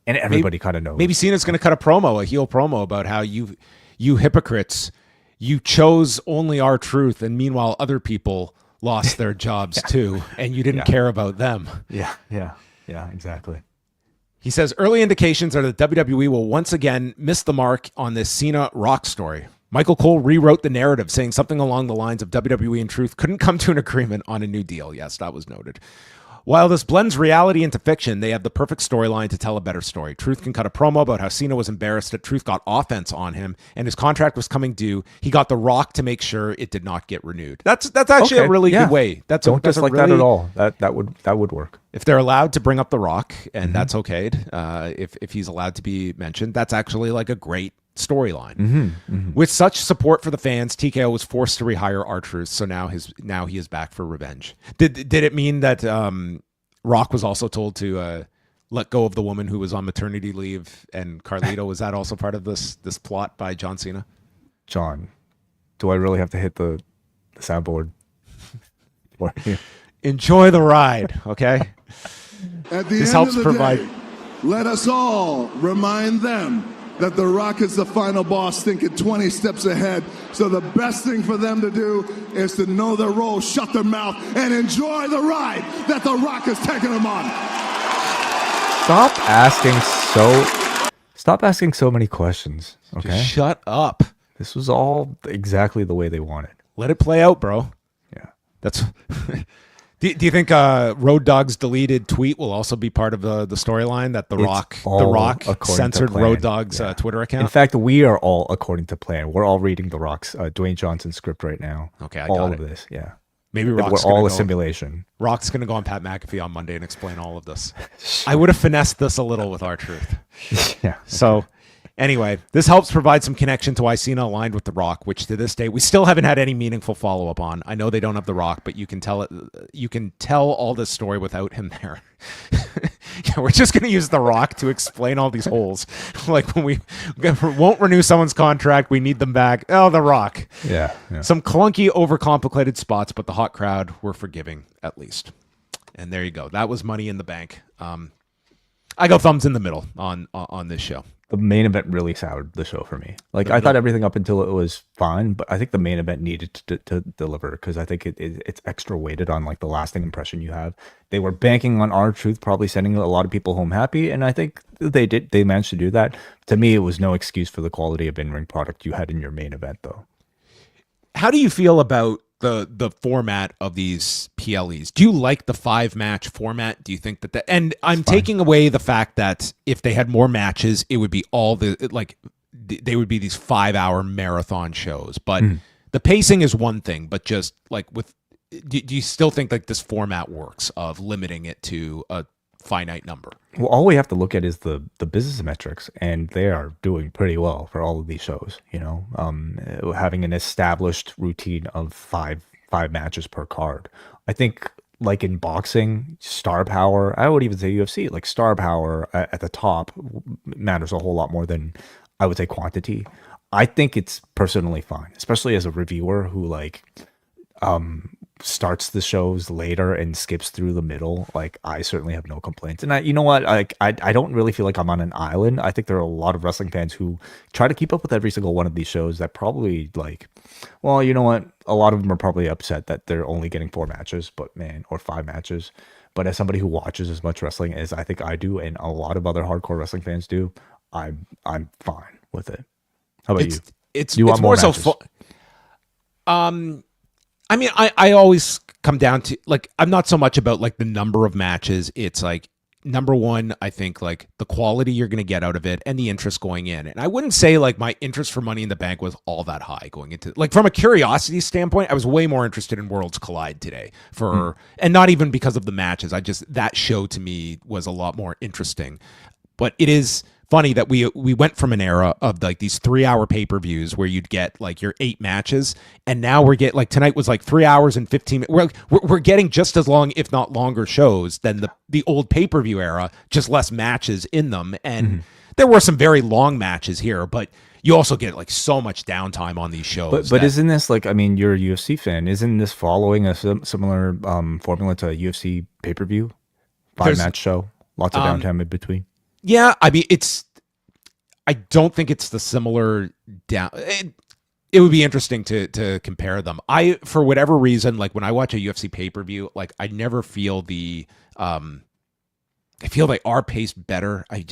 And everybody kind of knows. Maybe Cena's going to cut a heel promo about how you hypocrites, you chose only our truth, and meanwhile other people lost their jobs too, and you didn't care about them. Yeah, exactly. He says early indications are that WWE will once again miss the mark on this Cena Rock story. Michael Cole rewrote the narrative, saying something along the lines of WWE and Truth couldn't come to an agreement on a new deal. Yes, that was noted. While this blends reality into fiction, they have the perfect storyline to tell a better story. Truth can cut a promo about how Cena was embarrassed that Truth got offense on him and his contract was coming due. He got The Rock to make sure it did not get renewed. That's actually a really good way. Don't dislike that at all. That would work. If they're allowed to bring up The Rock, and that's okayed, if he's allowed to be mentioned, that's actually like a great storyline. With such support for the fans, TKO was forced to rehire R-Truth, so now he is back for revenge. Did it mean that Rock was also told to let go of the woman who was on maternity leave, and Carlito? Was that also part of this plot by John Cena? John, do I really have to hit the soundboard? Enjoy the ride, okay? At the end of the day, let us all remind them that The Rock is the final boss, thinking 20 steps ahead. So the best thing for them to do is to know their role, shut their mouth, and enjoy the ride that The Rock is taking them on. Stop asking so many questions. Okay, just shut up. This was all exactly the way they wanted. Let it play out, bro. Yeah, that's. Do you think Road Dogg's deleted tweet will also be part of the storyline that The Rock censored Road Dogg's Twitter account? In fact, we are all according to plan. We're all reading The Rock's Dwayne Johnson script right now. Okay, I got it. All of this, yeah. Maybe we're all a simulation. Rock's going to go on Pat McAfee on Monday and explain all of this. I would have finessed this a little with R-Truth. Yeah. So anyway, this helps provide some connection to why Cena aligned with The Rock, which to this day we still haven't had any meaningful follow-up on. I know they don't have The Rock, but you can tell all this story without him there. Yeah, we're just going to use The Rock to explain all these holes. Like when we won't renew someone's contract, we need them back. Oh, The Rock. Yeah. Some clunky, overcomplicated spots, but the hot crowd were forgiving at least. And there you go. That was Money in the Bank. I go thumbs in the middle on this show. The main event really soured the show for me. Like I thought everything up until it was fine, but I think the main event needed to deliver because I think it's extra weighted on like the lasting impression you have. They were banking on R-Truth, probably sending a lot of people home happy, and I think they managed to do that. To me, it was no excuse for the quality of in-ring product you had in your main event, though. How do you feel about the format of these PLEs? Do you like the 5-match format? Do you think that and I'm taking away the fact that if they had more matches, it would be they would be these 5-hour marathon shows. But the pacing is one thing, but just like do you still think like this format works of limiting it to a finite number? Well, all we have to look at is the business metrics, and they are doing pretty well for all of these shows. Having an established routine of five matches per card. I think, like in boxing, star power. I would even say UFC, like star power at the top matters a whole lot more than I would say quantity. I think it's personally fine, especially as a reviewer who starts the shows later and skips through the middle. Like I certainly have no complaints. And you know what? I don't really feel like I'm on an island. I think there are a lot of wrestling fans who try to keep up with every single one of these shows that probably well, you know what? A lot of them are probably upset that they're only getting 4 matches, or 5 matches. But as somebody who watches as much wrestling as I think I do, and a lot of other hardcore wrestling fans do, I'm fine with it. How about you? It's more so fun. I mean, I always come down to I'm not so much about the number of matches. It's number one, I think the quality you're going to get out of it and the interest going in. And I wouldn't say my interest for Money in the Bank was all that high going into from a curiosity standpoint. I was way more interested in Worlds Collide today and not even because of the matches. That show to me was a lot more interesting. But it is funny that we went from an era of these 3-hour pay-per-views where you'd get your 8 matches, and now we're getting tonight was 3 hours and 15 minutes. We're getting just as long, if not longer, shows than the old pay-per-view era, just less matches in them. And there were some very long matches here, but you also get so much downtime on these shows. But isn't this you're a UFC fan? Isn't this following a similar formula to a UFC pay-per-view 5-match show? Lots of downtime in between. Yeah, I mean, I don't think it's the similar down. It would be interesting to compare them. For whatever reason, when I watch a UFC pay-per-view, I never feel I feel they are paced better. I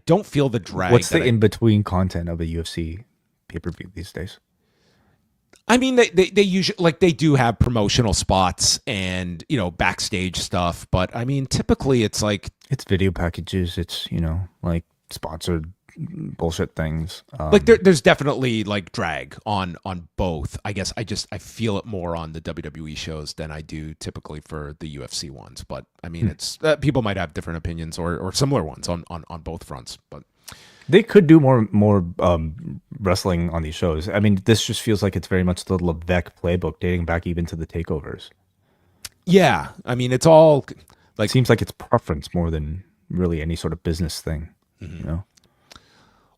don't feel the drag. What's the in-between content of a UFC pay-per-view these days? I mean, they usually they do have promotional spots and backstage stuff, but I mean, typically it's it's video packages. It's sponsored bullshit things. There's definitely drag on both. I guess I feel it more on the WWE shows than I do typically for the UFC ones. But I mean, it's people might have different opinions or similar ones on both fronts, but. They could do more wrestling on these shows. I mean, this just feels like it's very much the Levesque playbook dating back even to the takeovers. Yeah. I mean, it's all seems like it's preference more than really any sort of business thing,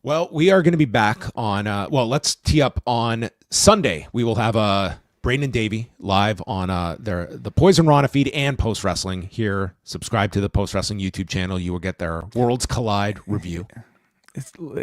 Well, we are going to be back on, let's tee up on Sunday. We will have Breen and Davey live on the Poison Rana feed and Post Wrestling here. Subscribe to the Post Wrestling YouTube channel. You will get their Worlds Collide review.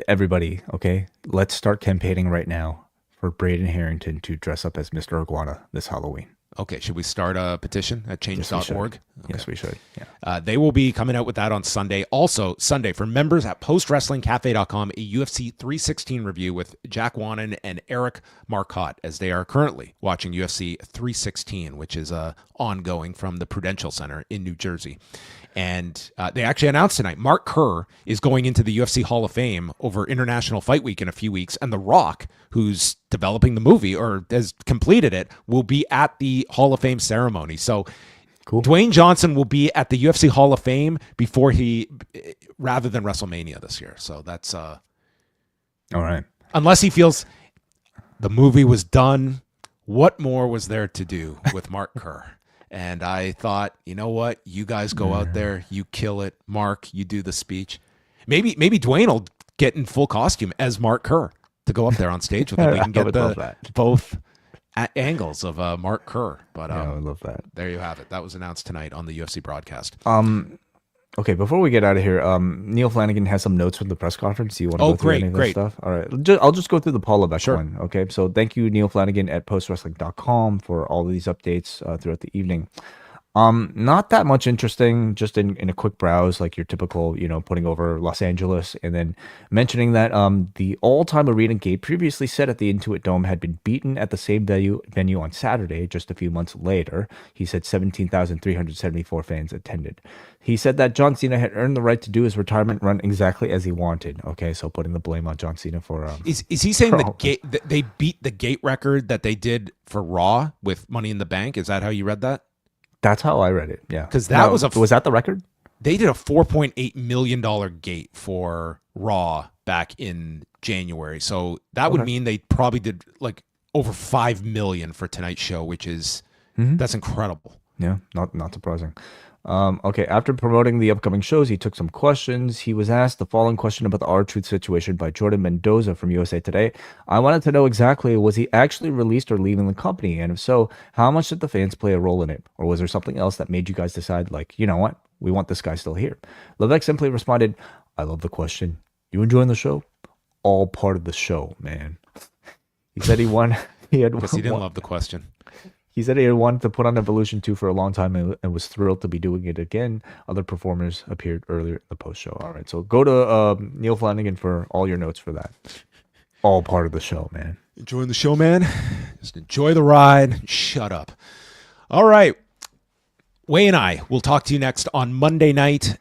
Everybody, okay? Let's start campaigning right now for Braden Harrington to dress up as Mr. Iguana this Halloween. Okay, should we start a petition at change.org? Okay. Yes, we should. Yeah. They will be coming out with that on Sunday. Also, Sunday, for members at postwrestlingcafe.com, a UFC 316 review with Jack Wannon and Eric Marcotte, as they are currently watching UFC 316, which is ongoing from the Prudential Center in New Jersey. And they actually announced tonight, Mark Kerr is going into the UFC Hall of Fame over International Fight Week in a few weeks. And The Rock, who's developing the movie or has completed it, will be at the Hall of Fame ceremony. So cool. Dwayne Johnson will be at the UFC Hall of Fame rather than WrestleMania this year. So that's all right. Unless he feels the movie was done, what more was there to do with Mark Kerr? And I thought, you know what? You guys go out there, you kill it. Mark, you do the speech. Maybe Dwayne will get in full costume as Mark Kerr to go up there on stage with him. We can get both angles of Mark Kerr. But I love that. There you have it. That was announced tonight on the UFC broadcast. Okay, before we get out of here, Neil Flanagan has some notes from the press conference. Do you want to go through any of this stuff? All right, I'll just go through the Paul Levesque one. Okay, so thank you, Neil Flanagan at postwrestling.com for all of these updates throughout the evening. Not that much interesting, just in a quick browse, like your typical, putting over Los Angeles, and then mentioning that the all-time arena gate previously set at the Intuit Dome had been beaten at the same venue on Saturday, just a few months later. He said 17,374 fans attended. He said that John Cena had earned the right to do his retirement run exactly as he wanted. Okay, so putting the blame on John Cena for... Is he saying they beat the gate record that they did for Raw with Money in the Bank? Is that how you read that? That's how I read it, yeah. Because was that the record? They did a $4.8 million gate for Raw back in January. So that would mean they probably did like over $5 million for tonight's show, which is, that's incredible. Yeah, not surprising. Okay, after promoting the upcoming shows, he took some questions. He was asked the following question about the R-Truth situation by Jordan Mendoza from USA Today. I wanted to know exactly, was he actually released or leaving the company? And if so, how much did the fans play a role in it? Or was there something else that made you guys decide, like, you know what, we want this guy still here? Levesque simply responded, I love the question. You enjoying the show? All part of the show, man. He said he won. He didn't love the question. He said he had wanted to put on Evolution 2 for a long time and was thrilled to be doing it again. Other performers appeared earlier in the post-show. All right, so go to Neil Flanagan for all your notes for that. All part of the show, man. Enjoying the show, man? Just enjoy the ride. Shut up. All right. Wai and I will talk to you next on Monday night.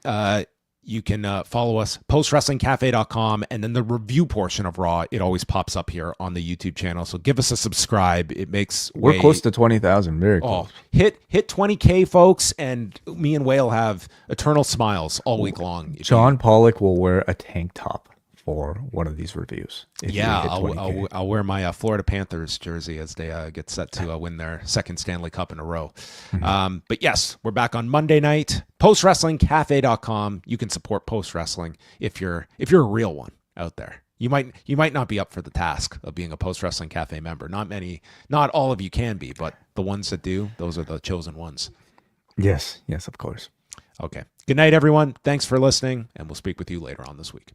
You can follow us, postwrestlingcafe.com, and then the review portion of Raw, it always pops up here on the YouTube channel. So give us a subscribe. It makes We're close to 20,000. Very close. Hit 20K, folks, and me and Wai will have eternal smiles all week long. John Pollock will wear a tank top for one of these reviews. Yeah, I'll wear my Florida Panthers jersey as they get set to win their second Stanley Cup in a row. But yes, we're back on Monday night. PostWrestlingCafe.com. You can support Post Wrestling if you're a real one out there. You might not be up for the task of being a Post Wrestling Cafe member. Not all of you can be, but the ones that do, those are the chosen ones. Yes, of course. Okay. Good night, everyone. Thanks for listening, and we'll speak with you later on this week.